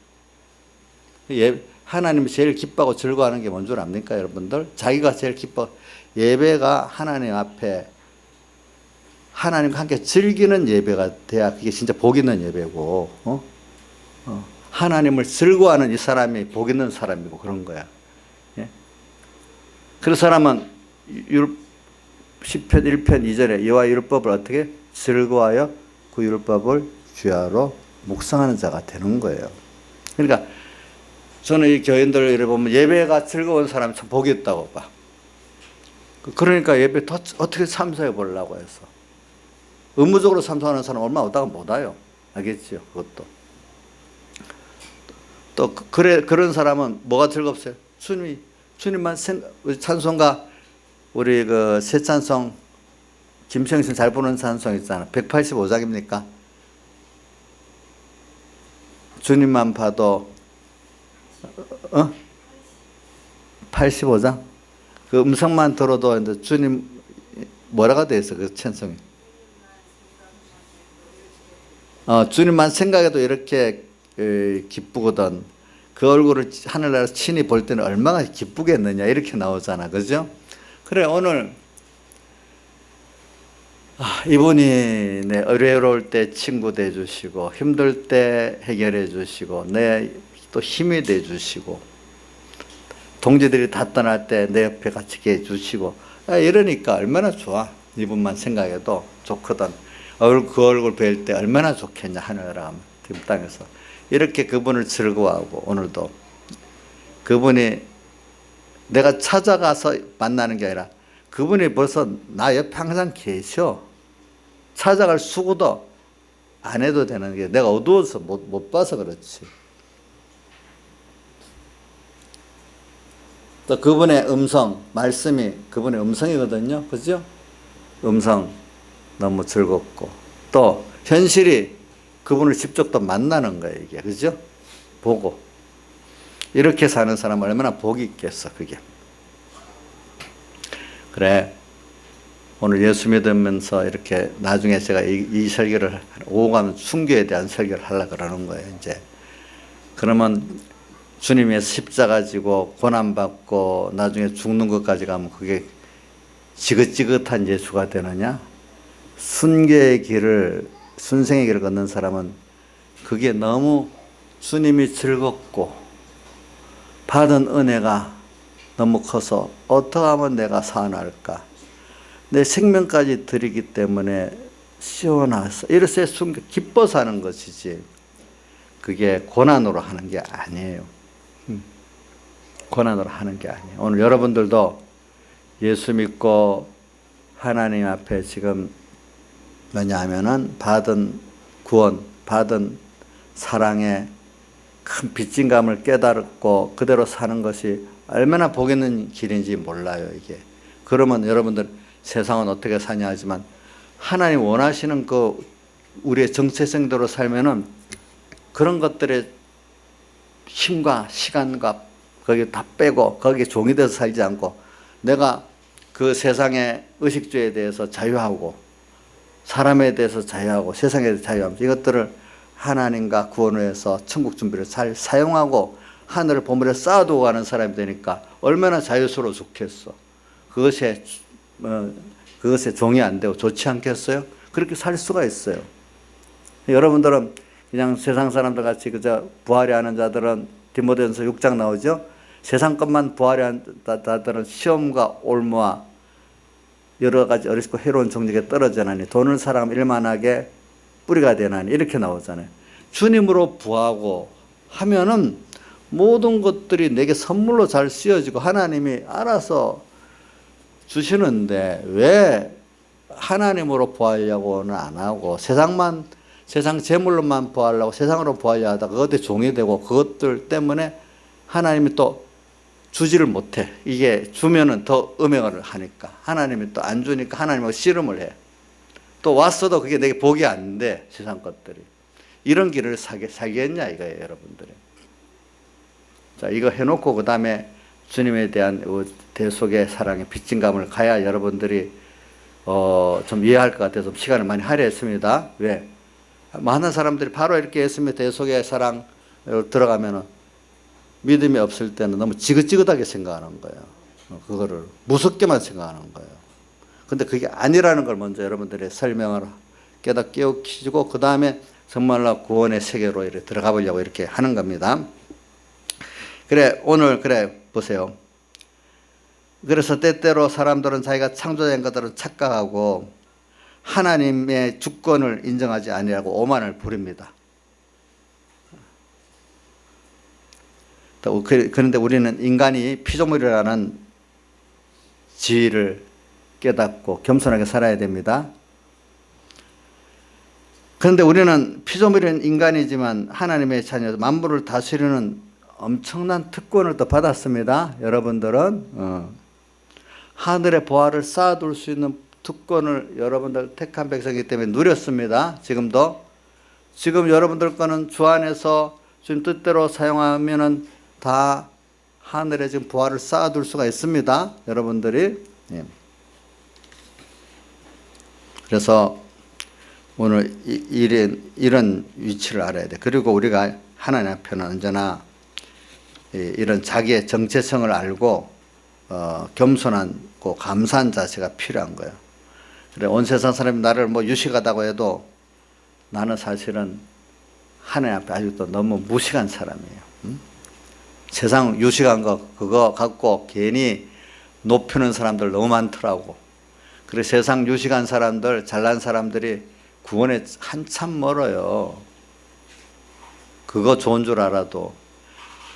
하나님이 제일 기뻐하고 즐거워하는 게 뭔 줄 압니까, 여러분들? 자기가 제일 기뻐. 예배가 하나님 앞에 하나님과 함께 즐기는 예배가 돼야 그게 진짜 복 있는 예배고, 하나님을 즐거워하는 이 사람이 복 있는 사람이고 그런 거야. 예? 그 사람은 시편 1편 2절에 여호와의 율법을 어떻게 즐거워하여 그 율법을 주야로 묵상하는 자가 되는 거예요. 그러니까 저는 이 교인들 이래 보면 예배가 즐거운 사람이 참 복이 있다고 봐. 그러니까 예배 더 어떻게 참석해 보려고 해서. 의무적으로 참석하는 사람 얼마 없다가 못 와요. 알겠죠? 그것도. 또 그런 사람은 뭐가 즐겁어요? 주님만 찬송가, 우리 그 새 찬송 김평신 잘 부르는 찬송 있잖아. 185장입니까? 주님만 봐도 85장? 그 음성만 들어도 이제 주님 뭐라고 돼 있어, 그 찬송이. 주님만 생각해도 이렇게 기쁘거든. 그 얼굴을 하늘나라에서 친히 볼 때는 얼마나 기쁘겠느냐, 이렇게 나오잖아. 그죠? 그래, 오늘 이분이 내 어려울 때 친구 돼주시고, 힘들 때 해결해 주시고, 내 또 힘이 돼주시고, 동지들이 다 떠날 때 내 옆에 같이 해주시고, 이러니까 얼마나 좋아. 이분만 생각해도 좋거든. 그 얼굴 뵐 때 얼마나 좋겠냐, 하늘나라 지금 땅에서. 이렇게 그분을 즐거워하고, 오늘도 그분이 내가 찾아가서 만나는 게 아니라 그분이 벌써 나 옆에 항상 계셔. 찾아갈 수고도 안 해도 되는 게, 내가 어두워서 못 봐서 그렇지. 또 그분의 음성, 말씀이 그분의 음성이거든요. 그죠? 음성 너무 즐겁고, 또 현실이 그분을 직접 또 만나는 거예요, 이게. 그죠? 보고. 이렇게 사는 사람은 얼마나 복이 있겠어, 그게. 그래. 오늘 예수 믿으면서 이렇게 나중에 제가 이 설교를, 오고 가면 순교에 대한 설교를 하려고 그러는 거예요, 이제. 그러면 주님의 십자가 지고 고난받고 나중에 죽는 것까지 가면 그게 지긋지긋한 예수가 되느냐? 순교의 길을, 순생의 길을 걷는 사람은 그게 너무 주님이 즐겁고 받은 은혜가 너무 커서 어떻게 하면 내가 살아날까? 내 생명까지 드리기 때문에 시원해서 이렇게 순교, 기뻐서 하는 것이지, 그게 고난으로 하는 게 아니에요. 고난으로 하는 게 아니에요. 오늘 여러분들도 예수 믿고 하나님 앞에 지금 뭐냐 하면은 받은 구원, 받은 사랑의 큰 빚진감을 깨달았고 그대로 사는 것이 얼마나 복 있는 길인지 몰라요, 이게. 그러면 여러분들 세상은 어떻게 사냐 하지만 하나님 원하시는 그 우리의 정체성대로 살면은 그런 것들의 힘과 시간과 거기 다 빼고 거기에 종이 돼서 살지 않고, 내가 그 세상의 의식주에 대해서 자유하고 사람에 대해서 자유하고 세상에 대해서 자유하고, 이것들을 하나님과 구원을 해서 천국 준비를 잘 사용하고 하늘을 보물에 쌓아두고 가는 사람이 되니까 얼마나 자유스러워 좋겠어. 그것에 종이 안 되고 좋지 않겠어요? 그렇게 살 수가 있어요. 여러분들은 그냥 세상 사람들 같이 그저 부활이 하는 자들은 디모데전서 6장 나오죠. 세상 것만 부활이 하는 자들은 시험과 올무와 여러 가지 어리석고 해로운 정직에 떨어지나니 돈을 사랑하면 일만하게 뿌리가 되나니, 이렇게 나오잖아요. 주님으로 부하고 하면은 모든 것들이 내게 선물로 잘 쓰여지고 하나님이 알아서 주시는데 왜 하나님으로 부하려고는 안 하고 세상 재물로만 부하려고 세상으로 부하려 하다가 그것에 종이 되고 그것들 때문에 하나님이 또 주지를 못해. 이게 주면은 더 음행을 하니까 하나님이 또 안 주니까 하나님하고 씨름을 해. 또 왔어도 그게 내게 복이 안 돼. 세상 것들이. 이런 길을 사겠냐 이거예요, 여러분들이. 자, 이거 해놓고 그 다음에 주님에 대한 대속의 사랑의 빚진감을 가야 여러분들이 좀 이해할 것 같아서 시간을 많이 할애했습니다. 왜? 많은 사람들이 바로 이렇게 예수님의 대속의 사랑 들어가면은 믿음이 없을 때는 너무 지긋지긋하게 생각하는 거예요. 그거를 무섭게만 생각하는 거예요. 근데 그게 아니라는 걸 먼저 여러분들이 설명을 깨우치고 그 다음에 정말로 구원의 세계로 이렇게 들어가 보려고 이렇게 하는 겁니다. 그래, 오늘 그래 보세요. 그래서 때때로 사람들은 자기가 창조된 것들을 착각하고 하나님의 주권을 인정하지 아니하고 오만을 부립니다. 그런데 우리는 인간이 피조물이라는 지위를 깨닫고 겸손하게 살아야 됩니다. 그런데 우리는 피조물인 인간이지만 하나님의 자녀, 만물을 다스리는 엄청난 특권을 또 받았습니다. 여러분들은 하늘의 보화를 쌓아둘 수 있는 특권을 여러분들 택한 백성이기 때문에 누렸습니다. 지금 여러분들 거는 주 안에서 주님 뜻대로 사용하면은 다 하늘에 지금 보화를 쌓아둘 수가 있습니다. 여러분들이. 예. 그래서 오늘 이런 위치를 알아야 돼. 그리고 우리가 하나님 앞에는 언제나 이런 자기의 정체성을 알고 겸손하고 감사한 자세가 필요한 거예요. 그래, 온 세상 사람이 나를 뭐 유식하다고 해도 나는 사실은 하나님 앞에 아직도 너무 무식한 사람이에요. 세상 유식한 거 그거 갖고 괜히 높이는 사람들 너무 많더라고. 그래, 세상 유식한 사람들, 잘난 사람들이 구원에 한참 멀어요. 그거 좋은 줄 알아도.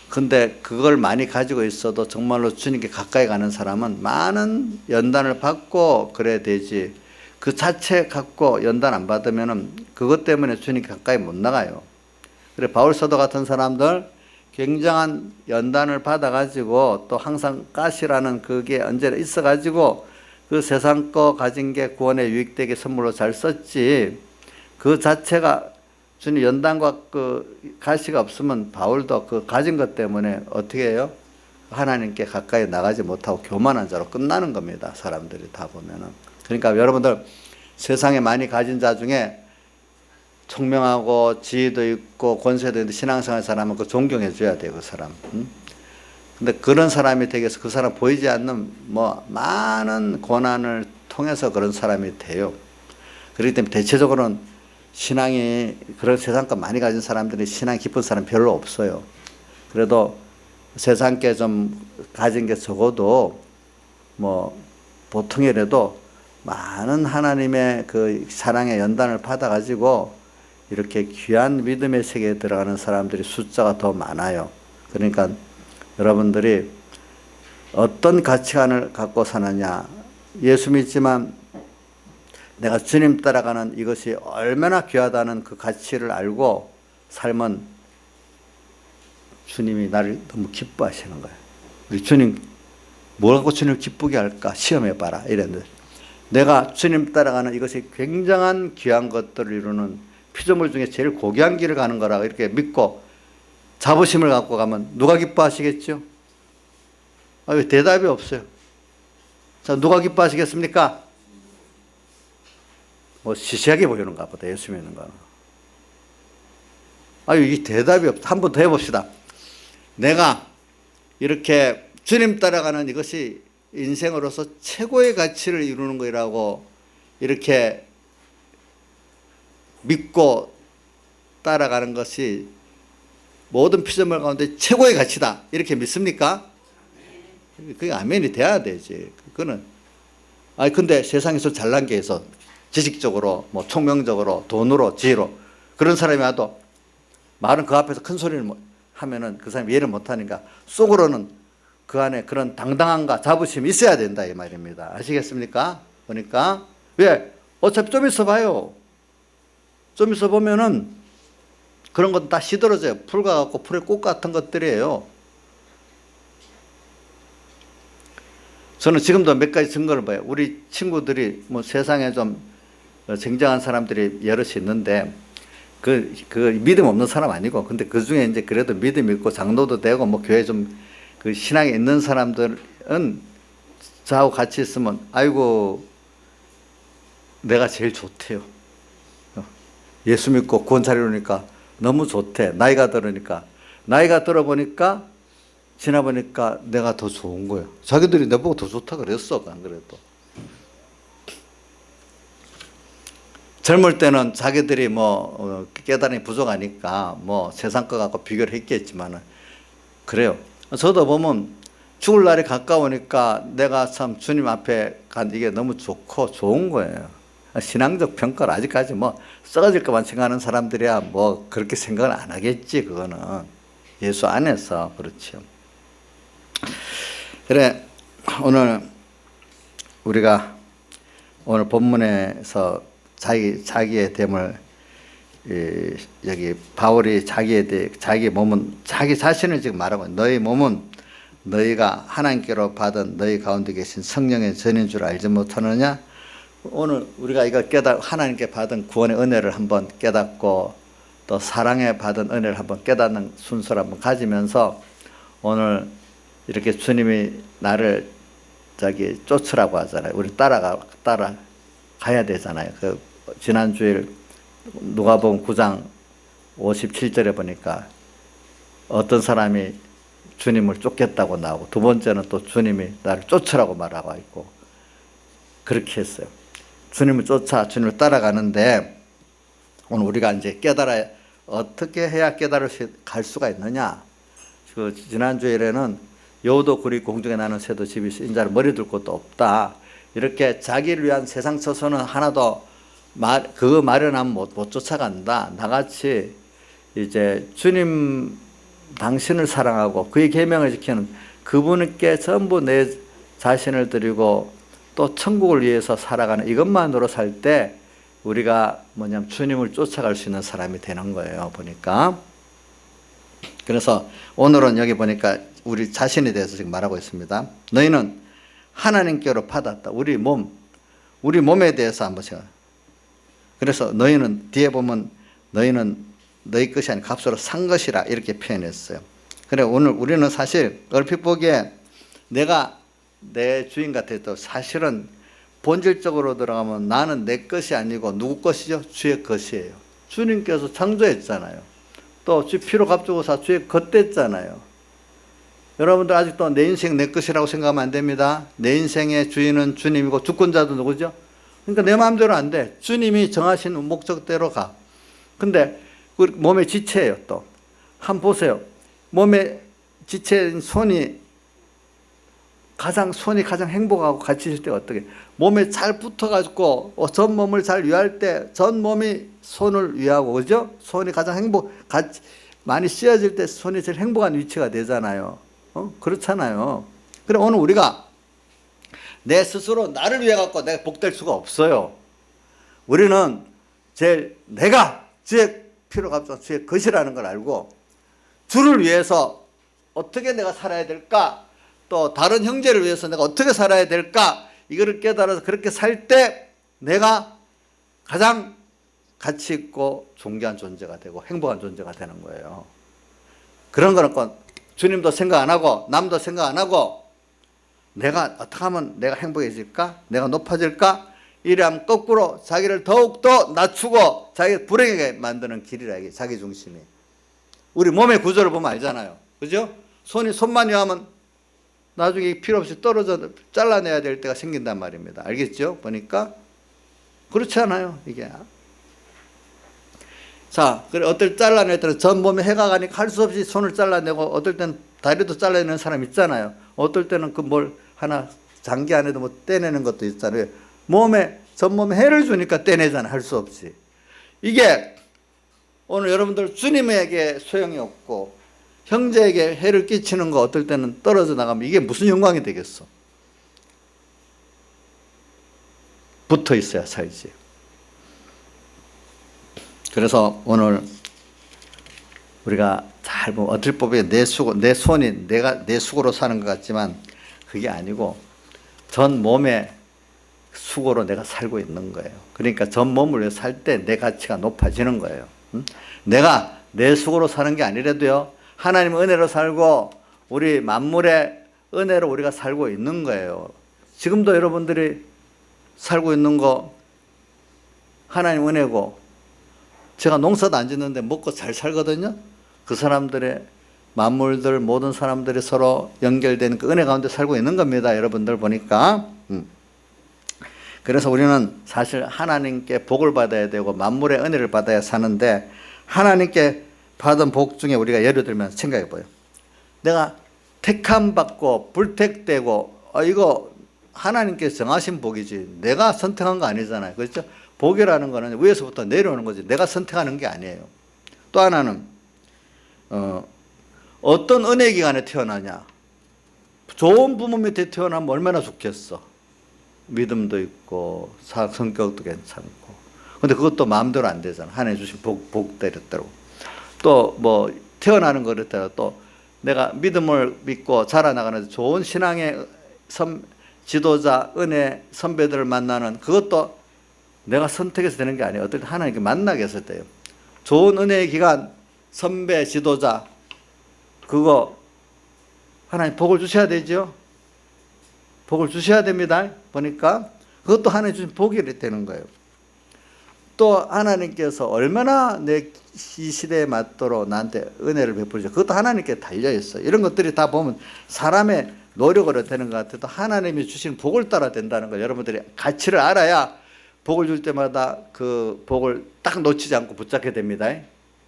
근데 그걸 많이 가지고 있어도 정말로 주님께 가까이 가는 사람은 많은 연단을 받고 그래야 되지. 그 자체 갖고 연단 안 받으면은 그것 때문에 주님께 가까이 못 나가요. 그래, 바울 사도 같은 사람들 굉장한 연단을 받아가지고 또 항상 가시라는 그게 언제나 있어가지고 그 세상 거 가진 게 구원에 유익되게 선물로 잘 썼지. 그 자체가 주님 연단과 그 가시가 없으면 바울도 그 가진 것 때문에 어떻게 해요? 하나님께 가까이 나가지 못하고 교만한 자로 끝나는 겁니다. 사람들이 다 보면은. 그러니까 여러분들 세상에 많이 가진 자 중에 총명하고 지혜도 있고 권세도 있는데 신앙생활 사람은 그 존경해 줘야 돼요, 그 사람. 근데 그런 사람이 되기 위해서 그 사람 보이지 않는 뭐 많은 고난을 통해서 그런 사람이 돼요. 그렇기 때문에 대체적으로는 신앙이 그런 세상껏 많이 가진 사람들이 신앙이 깊은 사람 별로 없어요. 그래도 세상께 좀 가진 게 적어도 뭐 보통이라도 많은 하나님의 그 사랑의 연단을 받아가지고 이렇게 귀한 믿음의 세계에 들어가는 사람들이 숫자가 더 많아요. 그러니까 여러분들이 어떤 가치관을 갖고 사느냐. 예수 믿지만 내가 주님 따라가는 이것이 얼마나 귀하다는 그 가치를 알고 살면 주님이 나를 너무 기뻐하시는 거예요. 우리 주님 뭘 갖고 주님을 기쁘게 할까 시험해봐라 이랬는데 내가 주님 따라가는 이것이 굉장한 귀한 것들을 이루는 피조물 중에 제일 고귀한 길을 가는 거라 이렇게 믿고 자부심을 갖고 가면 누가 기뻐하시겠죠? 왜 대답이 없어요? 자, 누가 기뻐하시겠습니까? 뭐 시시하게 보이는가 보다, 예수 믿는 거는. 이 대답이 없다. 한 번 더 해봅시다. 내가 이렇게 주님 따라가는 이것이 인생으로서 최고의 가치를 이루는 거라고 이렇게 믿고 따라가는 것이 모든 피조물 가운데 최고의 가치다. 이렇게 믿습니까? 그게 아멘이 돼야 되지. 그거는. 근데 세상에서 잘난 게 있어. 지식적으로, 뭐 총명적으로, 돈으로, 지혜로. 그런 사람이 와도 말은 그 앞에서 큰 소리를 하면은 그 사람이 이해를 못하니까 속으로는 그 안에 그런 당당함과 자부심이 있어야 된다 이 말입니다. 아시겠습니까? 보니까 왜? 어차피 좀 있어 봐요. 좀 있어 보면은 그런 건 다 시들어져요. 풀 같고 풀의 꽃 같은 것들이에요. 저는 지금도 몇 가지 증거를 봐요. 우리 친구들이 뭐 세상에 좀 쟁쟁한 사람들이 여럿이 있는데 그 믿음 없는 사람 아니고, 근데 그 중에 이제 그래도 믿음 있고 장로도 되고 뭐 교회 좀 그 신앙이 있는 사람들은 저하고 같이 있으면 아이고 내가 제일 좋대요. 예수 믿고 구원 차리려니까 너무 좋대. 나이가 들어보니까 지나보니까 내가 더 좋은 거예요. 자기들이 내보고 더 좋다 그랬어. 안 그래도 젊을 때는 자기들이 뭐 깨달음이 부족하니까 뭐 세상 거 갖고 비교를 했겠지만은 그래요. 저도 보면 죽을 날이 가까우니까 내가 참 주님 앞에 간 이게 너무 좋고 좋은 거예요. 신앙적 평가를 아직까지 뭐 썩어질 것만 생각하는 사람들이야 뭐 그렇게 생각을 안 하겠지. 그거는 예수 안에서 그렇죠. 그래, 오늘 우리가 오늘 본문에서 자기의 됨을 여기 바울이 자기 몸은 자기 자신을 지금 말하고, 너희 몸은 너희가 하나님께로 받은 너희 가운데 계신 성령의 전인 줄 알지 못하느냐. 오늘 우리가 이거 하나님께 받은 구원의 은혜를 한번 깨닫고 또 사랑에 받은 은혜를 한번 깨닫는 순서를 한번 가지면서 오늘 이렇게 주님이 나를 쫓으라고 하잖아요. 우리 따라가야 되잖아요. 그 지난 주일 누가복음 9장 57절에 보니까 어떤 사람이 주님을 쫓겠다고 나오고, 두 번째는 또 주님이 나를 쫓으라고 말하고 있고, 그렇게 했어요. 주님을 쫓아 주님을 따라가는데 오늘 우리가 이제 어떻게 해야 갈 수가 있느냐. 그 지난 주일에는 여우도 굴이 공중에 나는 새도 집이 있어 인자를 머리 둘 곳도 없다. 이렇게 자기를 위한 세상 처소는 하나도 그거 마련하면 못 쫓아간다. 나같이 이제 주님 당신을 사랑하고 그의 계명을 지키는 그분께 전부 내 자신을 드리고 또 천국을 위해서 살아가는 이것만으로 살 때 우리가 뭐냐면 주님을 쫓아갈 수 있는 사람이 되는 거예요. 보니까. 그래서 오늘은 여기 보니까 우리 자신에 대해서 지금 말하고 있습니다. 너희는 하나님께로 받았다. 우리 몸에 대해서 한번 제가. 그래서 너희는 뒤에 보면 너희는 너희 것이 아닌 값으로 산 것이라 이렇게 표현했어요. 그래, 오늘 우리는 사실 얼핏 보기에 내가 내 주인 같아도 사실은 본질적으로 들어가면 나는 내 것이 아니고 누구 것이죠? 주의 것이에요. 주님께서 창조했잖아요. 또 주 피로 값주고 사 주의 것 됐잖아요. 여러분들 아직도 내 인생 내 것이라고 생각하면 안 됩니다. 내 인생의 주인은 주님이고 주권자도 누구죠? 그러니까 내 마음대로 안 돼. 주님이 정하신 목적대로 가. 근데 우리 몸의 지체예요. 또 한번 보세요. 몸의 지체인 손이 가장 행복하고 같이 있을 때 어떻게 몸에 잘 붙어가지고 전 몸을 잘 위할 때 전 몸이 손을 위하고, 그죠? 손이 가장 같이 많이 씌어질 때 손이 제일 행복한 위치가 되잖아요. 그렇잖아요. 그래, 오늘 우리가 내 스스로 나를 위해 갖고 내가 복될 수가 없어요. 우리는 내가 주의 피로 값서 주의 것이라는 걸 알고 주를 위해서 어떻게 내가 살아야 될까, 또 다른 형제를 위해서 내가 어떻게 살아야 될까, 이거를 깨달아서 그렇게 살 때 내가 가장 가치 있고 존귀한 존재가 되고 행복한 존재가 되는 거예요. 그런 거는 주님도 생각 안 하고 남도 생각 안 하고 내가 어떻게 하면 내가 행복해질까, 내가 높아질까, 이러면 거꾸로 자기를 더욱더 낮추고 자기를 불행하게 만드는 길이라. 이게 자기 중심이. 우리 몸의 구조를 보면 알잖아요. 그죠? 손만 위하면 나중에 필요 없이 잘라내야 될 때가 생긴단 말입니다. 알겠죠? 보니까 그렇지 않아요, 이게. 자, 그래, 어떨 잘라낼 때는 전 몸에 해가 가니까 할 수 없이 손을 잘라내고, 어떨 때는 다리도 잘라내는 사람 있잖아요. 어떨 때는 하나 장기 안에도 떼내는 것도 있잖아요. 전 몸에 해를 주니까 떼내잖아요. 할 수 없이. 이게 오늘 여러분들 주님에게 소용이 없고 형제에게 해를 끼치는 거 어떨 때는 떨어져 나가면 이게 무슨 영광이 되겠어? 붙어 있어야 살지. 그래서 오늘 우리가 잘 보면 어떨 법에 내 손이 내가 내 수고로 사는 것 같지만 그게 아니고 전 몸의 수고로 내가 살고 있는 거예요. 그러니까 전 몸을 위해 살 때 내 가치가 높아지는 거예요. 내가 내 수고로 사는 게 아니라도요, 하나님 은혜로 살고 우리 만물의 은혜로 우리가 살고 있는 거예요. 지금도 여러분들이 살고 있는 거 하나님 은혜고, 제가 농사도 안 짓는데 먹고 잘 살거든요. 그 사람들의 만물들 모든 사람들이 서로 연결된 그 은혜 가운데 살고 있는 겁니다. 여러분들 보니까. 그래서 우리는 사실 하나님께 복을 받아야 되고 만물의 은혜를 받아야 사는데, 하나님께 받은 복 중에 우리가 예를 들면 생각해 봐요. 내가 택함 받고 불택되고, 이거 하나님께서 정하신 복이지 내가 선택한 거 아니잖아요. 그렇죠? 복이라는 거는 위에서부터 내려오는 거지 내가 선택하는 게 아니에요. 또 하나는 어떤 은혜 기간에 태어나냐. 좋은 부모 밑에 태어나면 얼마나 좋겠어. 믿음도 있고 성격도 괜찮고. 근데 그것도 마음대로 안 되잖아. 하나님 주신 복대로. 또 뭐 태어나는 거를 따라 또 내가 믿음을 믿고 자라나가는 좋은 신앙의 지도자, 은혜 선배들을 만나는, 그것도 내가 선택해서 되는 게 아니에요. 어떨 때 하나님께 만나게 했을 때요. 좋은 은혜의 기간, 선배, 지도자, 그거 하나님 복을 주셔야 되죠. 복을 주셔야 됩니다. 보니까 그것도 하나님 주신 복이 되는 거예요. 또 하나님께서 얼마나 내 이 시대에 맞도록 나한테 은혜를 베풀죠. 그것도 하나님께 달려있어요. 이런 것들이 다 보면 사람의 노력으로 되는 것 같아도 하나님이 주신 복을 따라 된다는 걸 여러분들이 가치를 알아야 복을 줄 때마다 그 복을 딱 놓치지 않고 붙잡게 됩니다.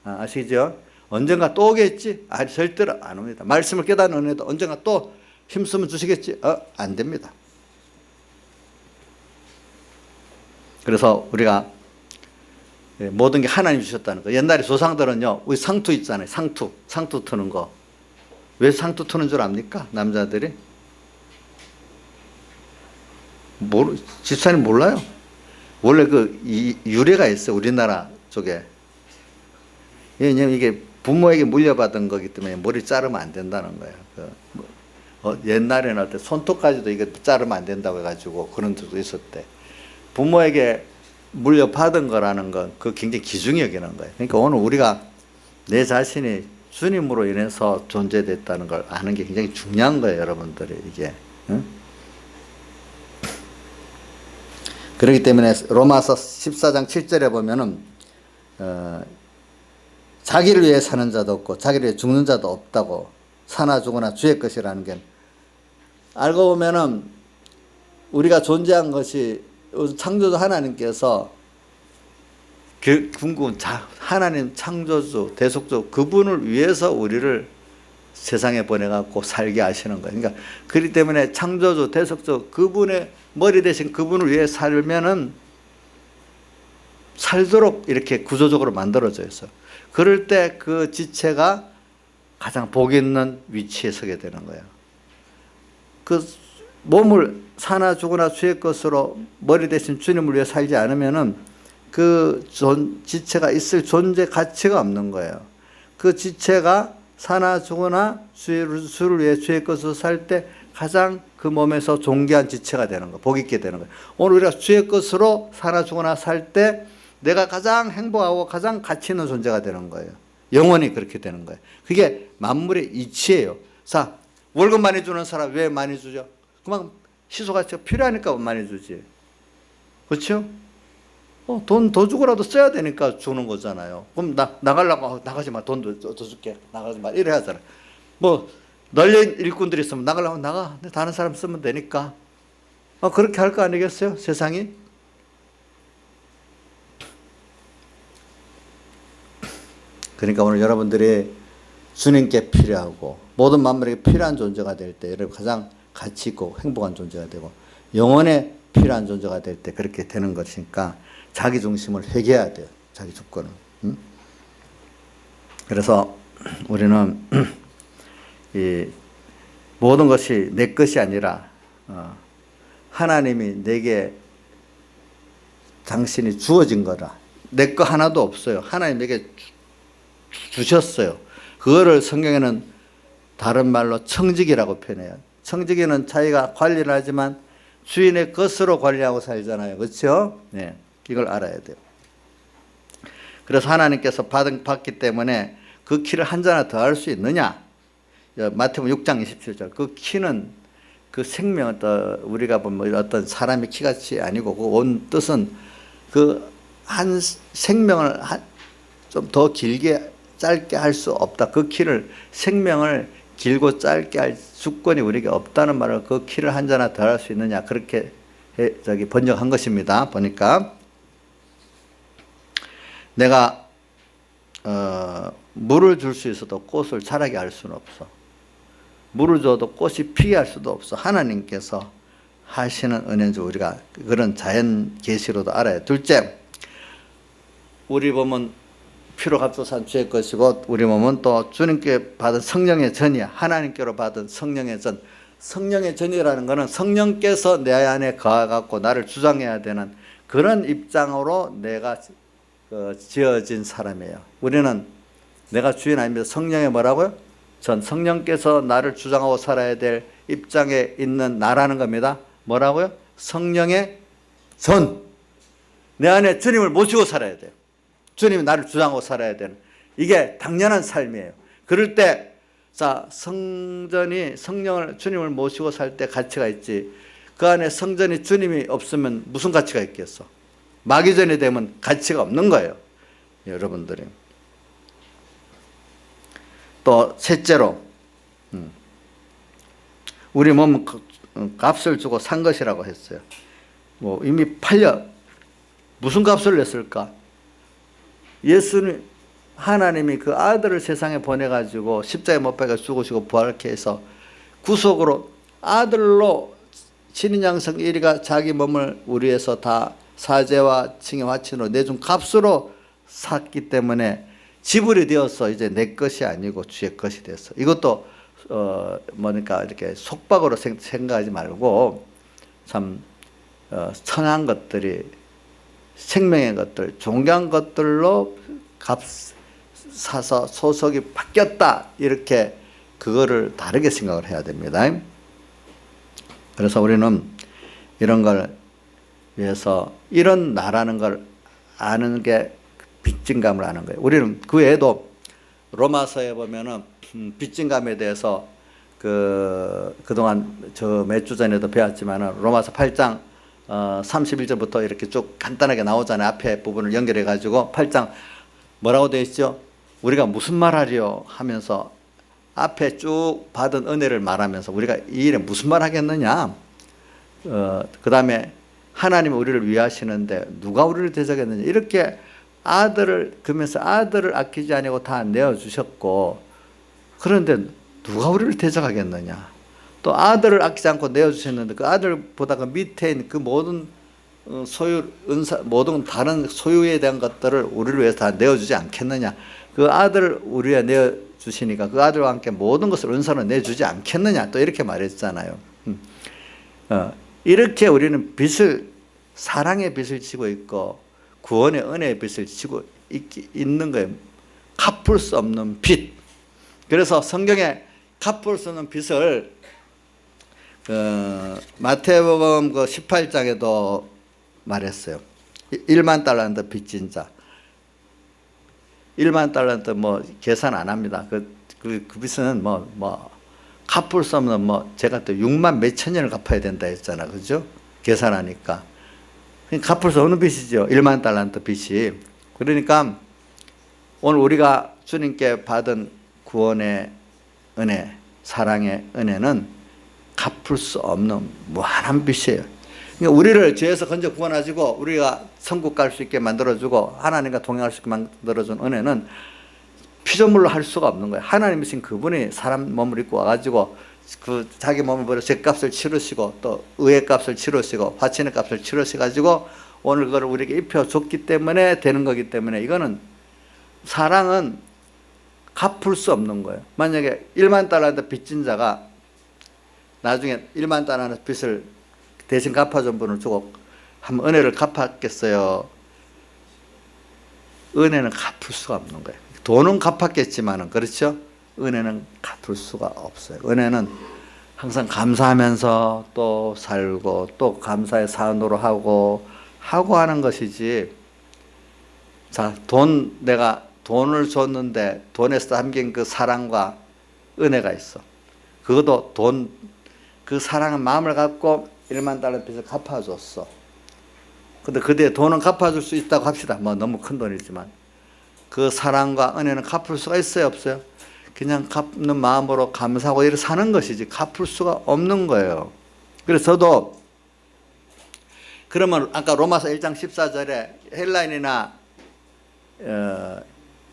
아시죠? 언젠가 또 오겠지? 절대로 안 옵니다. 말씀을 깨닫는 은혜도 언젠가 또 힘쓰면 주시겠지? 안 됩니다. 그래서 우리가 모든 게 하나님 주셨다는 거. 옛날에 조상들은요, 우리 상투 있잖아요. 상투 트는 거. 왜 상투 트는 줄 압니까? 남자들이? 집사님 몰라요? 원래 그 유래가 있어요. 우리나라 쪽에. 왜냐면 이게 부모에게 물려받은 거기 때문에 머리 자르면 안 된다는 거예요. 옛날에는 할 때 손톱까지도 이거 자르면 안 된다고 해가지고 그런 적도 있었대. 부모에게 물려받은 거라는 건 그 굉장히 귀중히 여기는 거예요. 그러니까 오늘 우리가 내 자신이 주님으로 인해서 존재됐다는 걸 아는 게 굉장히 중요한 거예요, 여러분들이 이게. 응? 그렇기 때문에 로마서 14장 7절에 보면은 자기를 위해 사는 자도 없고 자기를 위해 죽는 자도 없다고, 사나 죽으나 주의 것이라는 게, 알고 보면은 우리가 존재한 것이 창조주 하나님께서 하나님 창조주 대속주 그분을 위해서 우리를 세상에 보내갖고 살게 하시는 거예요. 그러니까 그렇기 때문에 창조주 대속주 그분의 머리 대신 그분을 위해 살면은 살도록 이렇게 구조적으로 만들어져 있어요. 그럴 때 그 지체가 가장 복 있는 위치에 서게 되는 거예요. 그 몸을 사나 죽으나 주의 것으로 머리 대신 주님을 위해 살지 않으면은 그 지체가 있을 존재 가치가 없는 거예요. 그 지체가 사나 죽으나 주를 위해 주의 것으로 살 때 가장 그 몸에서 존귀한 지체가 되는 거예요. 복 있게 되는 거예요. 오늘 우리가 주의 것으로 사나 죽으나 살 때 내가 가장 행복하고 가장 가치 있는 존재가 되는 거예요. 영원히 그렇게 되는 거예요. 그게 만물의 이치예요. 자, 월급 많이 주는 사람 왜 많이 주죠? 그만 희소가치가 필요하니까 많이 주지. 그렇죠? 돈 더 주고라도 써야 되니까 주는 거잖아요. 그럼 나가려고 나가지 마. 돈 더 줄게. 나가지 마. 이래 하잖아. 뭐 널려 일꾼들이 있으면 나가려고 나가. 다른 사람 쓰면 되니까. 그렇게 할 거 아니겠어요? 세상이? 그러니까 오늘 여러분들이 주님께 필요하고 모든 만물에게 필요한 존재가 될 때 여러분 가장 가치 있고 행복한 존재가 되고 영혼에 필요한 존재가 될 때 그렇게 되는 것이니까 자기 중심을 회개해야 돼요. 자기 주권을. 그래서 우리는 이 모든 것이 내 것이 아니라 하나님이 내게 당신이 주어진 거라. 내 거 하나도 없어요. 하나님 내게 주셨어요. 그거를 성경에는 다른 말로 청지기라고 표현해요. 청지기는 자기가 관리를 하지만 주인의 것으로 관리하고 살잖아요. 그렇죠? 네, 이걸 알아야 돼요. 그래서 하나님께서 받기 때문에 그 키를 한 자나 더 할 수 있느냐? 마태복음 6장 27절. 그 키는 그 생명, 우리가 보면 어떤 사람의 키같이 아니고 그 온 뜻은 그 한 생명을 좀 더 길게 짧게 할 수 없다. 그 키를 생명을 길고 짧게 할 주권이 우리에게 없다는 말을 그 키를 한 자나 더 할 수 있느냐 그렇게 번역한 것입니다. 보니까 내가 물을 줄 수 있어도 꽃을 자라게 할 수는 없어. 물을 줘도 꽃이 피게 할 수도 없어. 하나님께서 하시는 은혜인 줄 우리가 그런 자연 계시로도 알아요. 둘째, 우리 몸은 피로 값도산 주의 것이고 우리 몸은 또 주님께 받은 성령의 전이야. 하나님께로 받은 성령의 전. 성령의 전이라는 것은 성령께서 내 안에 거하갖고 나를 주장해야 되는 그런 입장으로 내가 지어진 사람이에요. 우리는 내가 주인 아닙니다. 성령의 뭐라고요? 전. 성령께서 나를 주장하고 살아야 될 입장에 있는 나라는 겁니다. 뭐라고요? 성령의 전. 내 안에 주님을 모시고 살아야 돼요. 주님이 나를 주장하고 살아야 되는 이게 당연한 삶이에요. 그럴 때 자, 성전이 성령을 주님을 모시고 살 때 가치가 있지. 그 안에 성전이 주님이 없으면 무슨 가치가 있겠어? 마귀전이 되면 가치가 없는 거예요. 여러분들이. 또 셋째로 우리 몸은 값을 주고 산 것이라고 했어요. 뭐 이미 팔려 무슨 값을 냈을까? 예수님 하나님이 그 아들을 세상에 보내가지고 십자가에 못 박아 죽으시고 부활케 해서 구속으로 아들로 신인 양성 1위가 자기 몸을 우리 위해서 다 사죄와 칭의 화친으로 내준 값으로 샀기 때문에 지불이 되어서 이제 내 것이 아니고 주의 것이 됐어. 이것도 뭐니까 이렇게 속박으로 생각하지 말고 참 선한 것들이 생명의 것들, 존귀한 것들로 값 사서 소속이 바뀌었다. 이렇게 그거를 다르게 생각을 해야 됩니다. 그래서 우리는 이런 걸 위해서 이런 나라는 걸 아는 게 빚진감을 아는 거예요. 우리는 그 외에도 로마서에 보면은 빚진감에 대해서 그동안 저 몇 주 전에도 배웠지만은 로마서 8장 31절부터 이렇게 쭉 간단하게 나오잖아요. 앞에 부분을 연결해 가지고 8장 뭐라고 되어 있죠? 우리가 무슨 말하리요 하면서 앞에 쭉 받은 은혜를 말하면서 우리가 이 일에 무슨 말 하겠느냐? 그 다음에 하나님은 우리를 위하시는데 누가 우리를 대적했느냐? 이렇게 아들을 그러면서 아들을 아끼지 아니고 다 내어주셨고 그런데 누가 우리를 대적하겠느냐? 또 아들을 아끼지 않고 내어주셨는데 그 아들보다 그 밑에 있는 그 모든 소유, 은사, 모든 다른 소유에 대한 것들을 우리를 위해서 다 내어주지 않겠느냐? 그 아들을 우리에 내어주시니까 그 아들과 함께 모든 것을 은사로 내주지 않겠느냐? 또 이렇게 말했잖아요. 이렇게 우리는 빚을, 사랑의 빚을 지고 있고 구원의 은혜의 빚을 지고 있는 거예요. 갚을 수 없는 빚. 그래서 성경에 갚을 수 없는 빚을 마태복음 그 18장에도 말했어요. 1만 달란트 빚진 자. 1만 달란트 뭐 계산 안 합니다. 그 빚은 갚을 수 없는 제가 또 6만 몇천 년을 갚아야 된다 했잖아. 그죠? 계산하니까. 갚을 수 없는 빚이죠. 1만 달란트 빚이. 그러니까 오늘 우리가 주님께 받은 구원의 은혜, 사랑의 은혜는 갚을 수 없는 무한한 빚이에요. 그러니까 우리를 죄에서 건져 구원하시고 우리가 천국 갈 수 있게 만들어주고 하나님과 동행할 수 있게 만들어준 은혜는 피조물로 할 수가 없는 거예요. 하나님이신 그분이 사람 몸을 입고 와가지고 그 자기 몸을 버려 죄값을 치르시고 또 의의 값을 치르시고 화친의 값을 치르셔가지고 오늘 그걸 우리에게 입혀줬기 때문에 되는 거기 때문에 이거는 사랑은 갚을 수 없는 거예요. 만약에 1만 달러한테 빚진 자가 나중에 1만 달러의 빚을 대신 갚아준 분을 주고 한번 은혜를 갚았겠어요? 은혜는 갚을 수가 없는 거예요. 돈은 갚았겠지만은, 그렇죠? 은혜는 갚을 수가 없어요. 은혜는 항상 감사하면서 또 살고 또 감사의 사안으로 하고 하는 것이지. 자, 내가 돈을 줬는데 돈에서 담긴 그 사랑과 은혜가 있어. 그것도 그 사랑은 마음을 갖고 1만 달러 빚을 갚아줬어. 근데 그때 돈은 갚아줄 수 있다고 합시다. 뭐 너무 큰 돈이지만. 그 사랑과 은혜는 갚을 수가 있어요, 없어요? 그냥 갚는 마음으로 감사하고 이렇게 사는 것이지 갚을 수가 없는 거예요. 그래서 저도 그러면 아까 로마서 1장 14절에 헬라인이나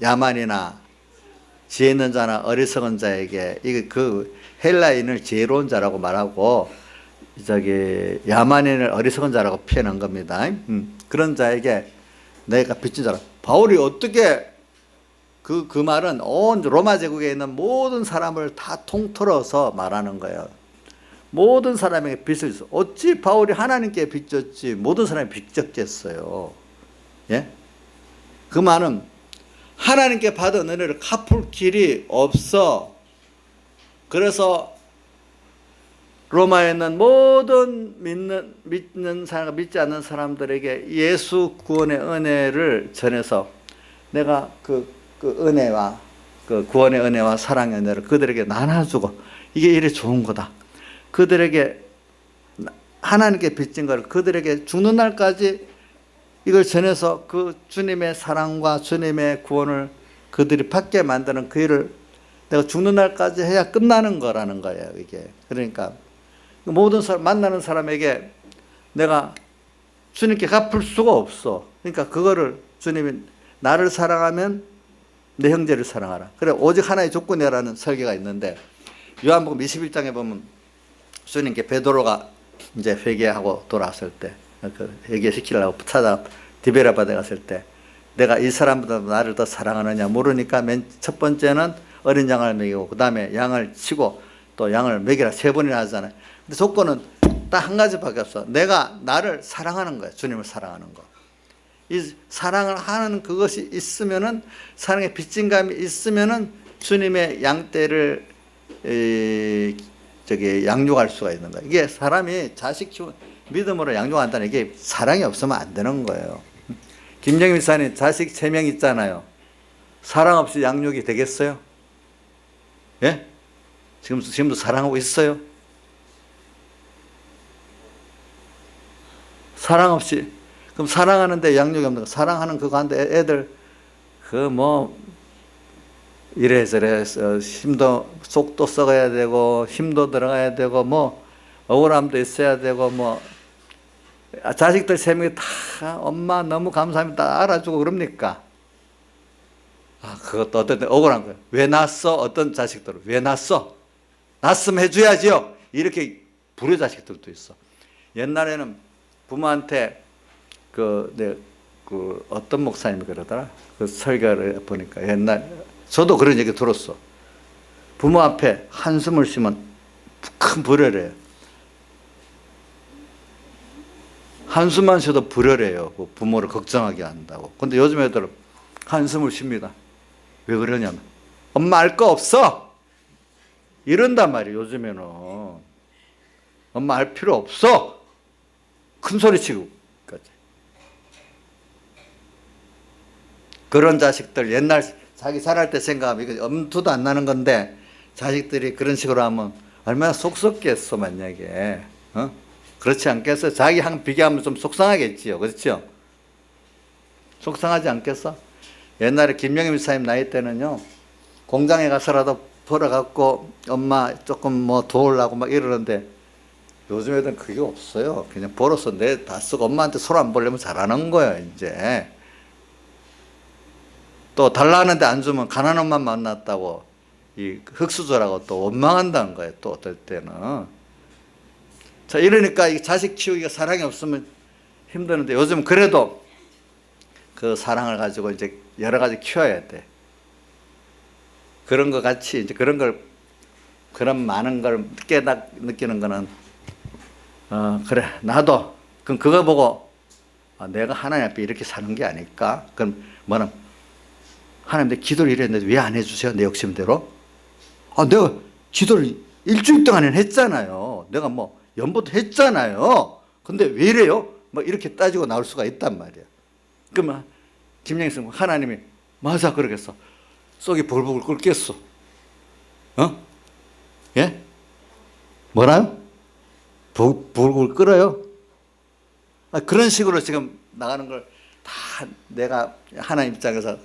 야만이나 지혜 있는 자나 어리석은 자에게 그 헬라인을 지혜로운 자라고 말하고 야만인을 어리석은 자라고 표현한 겁니다. 그런 자에게 내가 빚진 자라. 바울이 어떻게 그 말은 온 로마 제국에 있는 모든 사람을 다 통틀어서 말하는 거예요. 모든 사람에게 빚을 줬어. 어찌 바울이 하나님께 빚졌지 모든 사람이 빚졌겠어요. 예? 그 말은 하나님께 받은 은혜를 갚을 길이 없어. 그래서 로마에 있는 모든 믿는 사람과 믿지 않는 사람들에게 예수 구원의 은혜를 전해서 내가 그 은혜와 그 구원의 은혜와 사랑의 은혜를 그들에게 나눠주고 이게 이래 좋은 거다. 그들에게 하나님께 빚진 것을 그들에게 죽는 날까지 이걸 전해서 그 주님의 사랑과 주님의 구원을 그들이 받게 만드는 그 일을 내가 죽는 날까지 해야 끝나는 거라는 거예요, 이게. 그러니까 모든 사람, 만나는 사람에게 내가 주님께 갚을 수가 없어. 그러니까 그거를 주님이 나를 사랑하면 내 형제를 사랑하라. 그래, 오직 하나의 조건이라는 설계가 있는데 요한복음 21장에 보면 주님께 베드로가 이제 회개하고 돌아왔을 때 그 회개시키려고 찾아 디베라 바다에 갔을 때 내가 이 사람보다 나를 더 사랑하느냐 물으니까 맨 첫 번째는 어린 양을 먹이고 그 다음에 양을 치고 또 양을 먹이라 3번이나 하잖아요. 근데 조건은 딱 한 가지밖에 없어. 내가 나를 사랑하는 거야. 주님을 사랑하는 거. 이 사랑을 하는 그것이 있으면은 사랑의 빚진 감이 있으면은 주님의 양떼를 양육할 수가 있는 거야. 이게 사람이 자식 믿음으로 양육한다는 이게 사랑이 없으면 안 되는 거예요. 김정일 목사님 자식 3명 있잖아요. 사랑 없이 양육이 되겠어요? 예? 지금도 사랑하고 있어요? 사랑 없이. 그럼 사랑하는데 양육이 없는 거. 사랑하는 그거 한데 애들 이래저래 힘도 속도 썩어야 되고 힘도 들어가야 되고 억울함도 있어야 되고 자식들 3명이 다 엄마 너무 감사합니다 알아주고 그럽니까? 그것도 어떤 때 억울한 거예요. 왜 낳았어? 어떤 자식들은 왜 낳았어? 낳았으면 해줘야지요. 이렇게 불효 자식들도 있어. 옛날에는 부모한테 어떤 목사님이 그러더라. 그 설교를 보니까 저도 그런 얘기 들었어. 부모 앞에 한숨을 쉬면 큰 불효래요. 한숨만 쉬어도 불효래요. 부모를 걱정하게 한다고. 근데 요즘 애들은 한숨을 쉽니다. 왜 그러냐면 엄마 알 거 없어 이런단 말이에요. 요즘에는 엄마 알 필요 없어 큰 소리 치고. 그런 자식들 옛날 자기 자랄 때 생각하면 이거 엄두도 안 나는 건데 자식들이 그런 식으로 하면 얼마나 속썩겠어. 만약에 그렇지 않겠어? 자기 한 비교하면 좀 속상하겠지요. 그렇죠? 속상하지 않겠어? 옛날에 김영임 목사님 나이 때는요 공장에 가서라도 벌어갖고 엄마 조금 도우려고 막 이러는데 요즘 애들은 그게 없어요. 그냥 벌어서 내 다 쓰고 엄마한테 손 안 벌려면 잘하는 거예요. 이제 또 달라는데 안 주면 가난한 엄마 만났다고 이 흙수저라고 또 원망한다는 거예요. 또 어떨 때는. 자, 이러니까 이 자식 키우기가 사랑이 없으면 힘드는데 요즘 그래도 그 사랑을 가지고 이제 여러 가지 키워야 돼. 그런 것 같이 이제 그런 많은 걸 느끼는 거는 그래 나도 그럼 그거 보고 내가 하나님 앞에 이렇게 사는 게 아닐까? 그럼 뭐는 하나님 내 기도를 이랬는데 왜 안 해주세요? 내 욕심대로? 내가 기도를 일주일 동안은 했잖아요. 내가 뭐 연보도 했잖아요. 근데 왜 이래요? 뭐 이렇게 따지고 나올 수가 있단 말이야. 그러면 김영희 선생 하나님이 맞아 그러겠어. 속이 벌벌 끓겠어. 예? 뭐라요? 불불 끓어요? 그런 식으로 지금 나가는 걸 다 내가 하나님 입장에서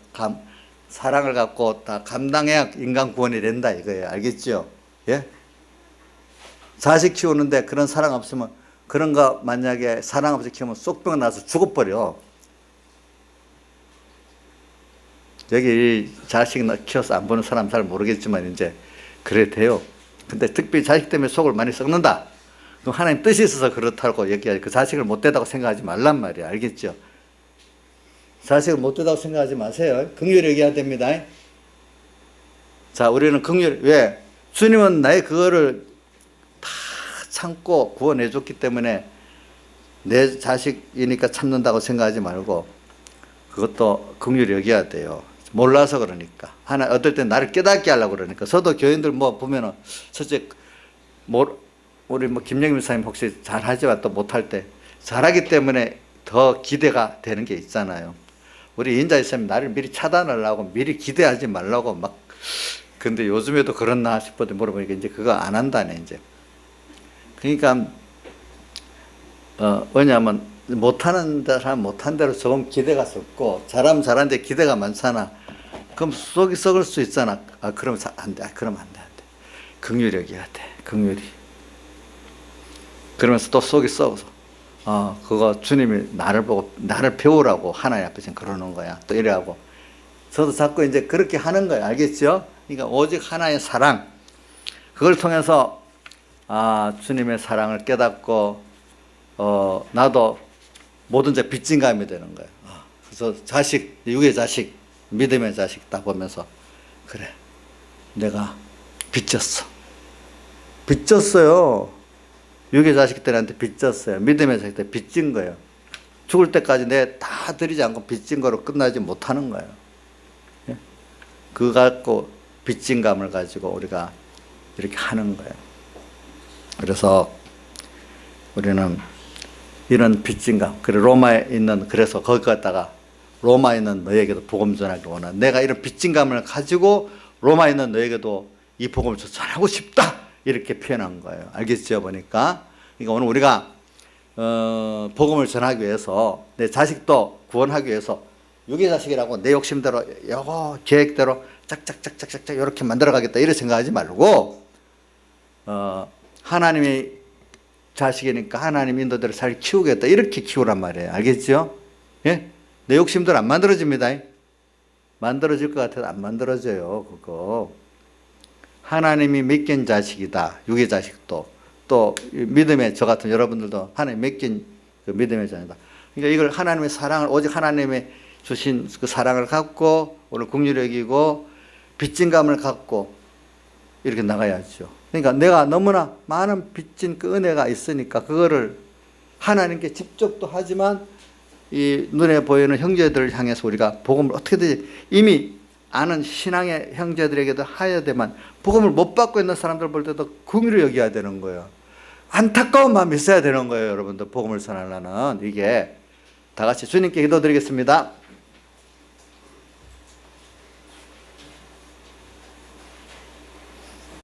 사랑을 갖고 다 감당해야 인간 구원이 된다 이거예요. 알겠죠? 예? 자식 키우는데 그런 사랑 없으면 그런 거 만약에 사랑 없이 키우면 쏙병 나서 죽어버려. 여기 자식 키워서 안 보는 사람 잘 모르겠지만 이제 그래 돼요. 근데 특별히 자식 때문에 속을 많이 썩는다. 그럼 하나님 뜻이 있어서 그렇다고 얘기하지. 그 자식을 못되다고 생각하지 말란 말이야. 알겠죠? 자식을 못되다고 생각하지 마세요. 긍휼히 여겨야 됩니다. 자, 우리는 왜? 주님은 나의 그거를 다 참고 구원해 줬기 때문에 내 자식이니까 참는다고 생각하지 말고 그것도 긍휼히 여겨야 돼요. 몰라서 그러니까. 어떨 땐 나를 깨닫게 하려고 그러니까. 저도 교인들 보면은 첫째 우리 김영임 목사님 혹시 잘하지만 또 못할 때 잘하기 때문에 더 기대가 되는 게 있잖아요. 우리 인자 있으면 나를 미리 차단하려고 미리 기대하지 말라고 막. 근데 요즘에도 그렇나 싶어도 물어보니까 이제 그거 안 한다네 이제. 그러니까 왜냐하면 못하는 사람 못한 대로 조금 기대가 썩고 잘하면 잘하는데 기대가 많잖아. 그럼 속이 썩을 수 있잖아. 그러면 안 돼. 그러면 안 돼. 긍휼히 여겨야 돼. 긍휼히. 그러면서 또 속이 썩어서 그거 주님이 나를 배우라고 하나님 앞에 지금 그러는 거야. 또 이래하고 저도 자꾸 이제 그렇게 하는 거예요. 알겠죠? 그러니까 오직 하나의 사랑 그걸 통해서 주님의 사랑을 깨닫고 나도 뭐든지 빚진감이 되는 거예요. 그래서 자식, 육의 자식, 믿음의 자식 딱 보면서 그래 내가 빚졌어요. 육의 자식들한테 빚졌어요. 믿음의 자식들 빚진 거예요. 죽을 때까지 내 다 드리지 않고 빚진 거로 끝나지 못하는 거예요. 예? 그거 갖고 빚진 감을 가지고 우리가 이렇게 하는 거예요. 그래서 우리는 이런 빚진 감, 그래서 거기 갔다가 로마에 있는 너에게도 복음 전하기 원한다. 내가 이런 빚진 감을 가지고 로마에 있는 너에게도 이 복음을 전하고 싶다. 이렇게 표현한 거예요. 알겠죠? 보니까. 그러니까 오늘 우리가 복음을 전하기 위해서 내 자식도 구원하기 위해서 육의 자식이라고 내 욕심대로 요거 계획대로 짝짝짝짝짝 이렇게 만들어가겠다 이렇게 생각하지 말고 하나님이 자식이니까 하나님 인도대로 잘 키우겠다 이렇게 키우란 말이에요. 알겠죠? 예? 내 욕심대로 안 만들어집니다. 만들어질 것 같아도 안 만들어져요. 그거 하나님이 맡긴 자식이다. 육의 자식도 또 믿음의 저 같은 여러분들도 하나님 맡긴 그 믿음의 자녀다. 그러니까 이걸 하나님의 사랑을 오직 하나님의 주신 그 사랑을 갖고 오늘 긍휼히 여기고 빚진 감을 갖고 이렇게 나가야죠. 그러니까 내가 너무나 많은 빚진 그 은혜가 있으니까 그거를 하나님께 직접도 하지만 이 눈에 보이는 형제들을 향해서 우리가 복음을 어떻게든 이미 아는 신앙의 형제들에게도 해야 되만 복음을 못 받고 있는 사람들 볼 때도 긍휼히 여겨야 되는 거예요. 안타까운 마음이 있어야 되는 거예요. 여러분들 복음을 전하려는 이게 다 같이 주님께 기도드리겠습니다.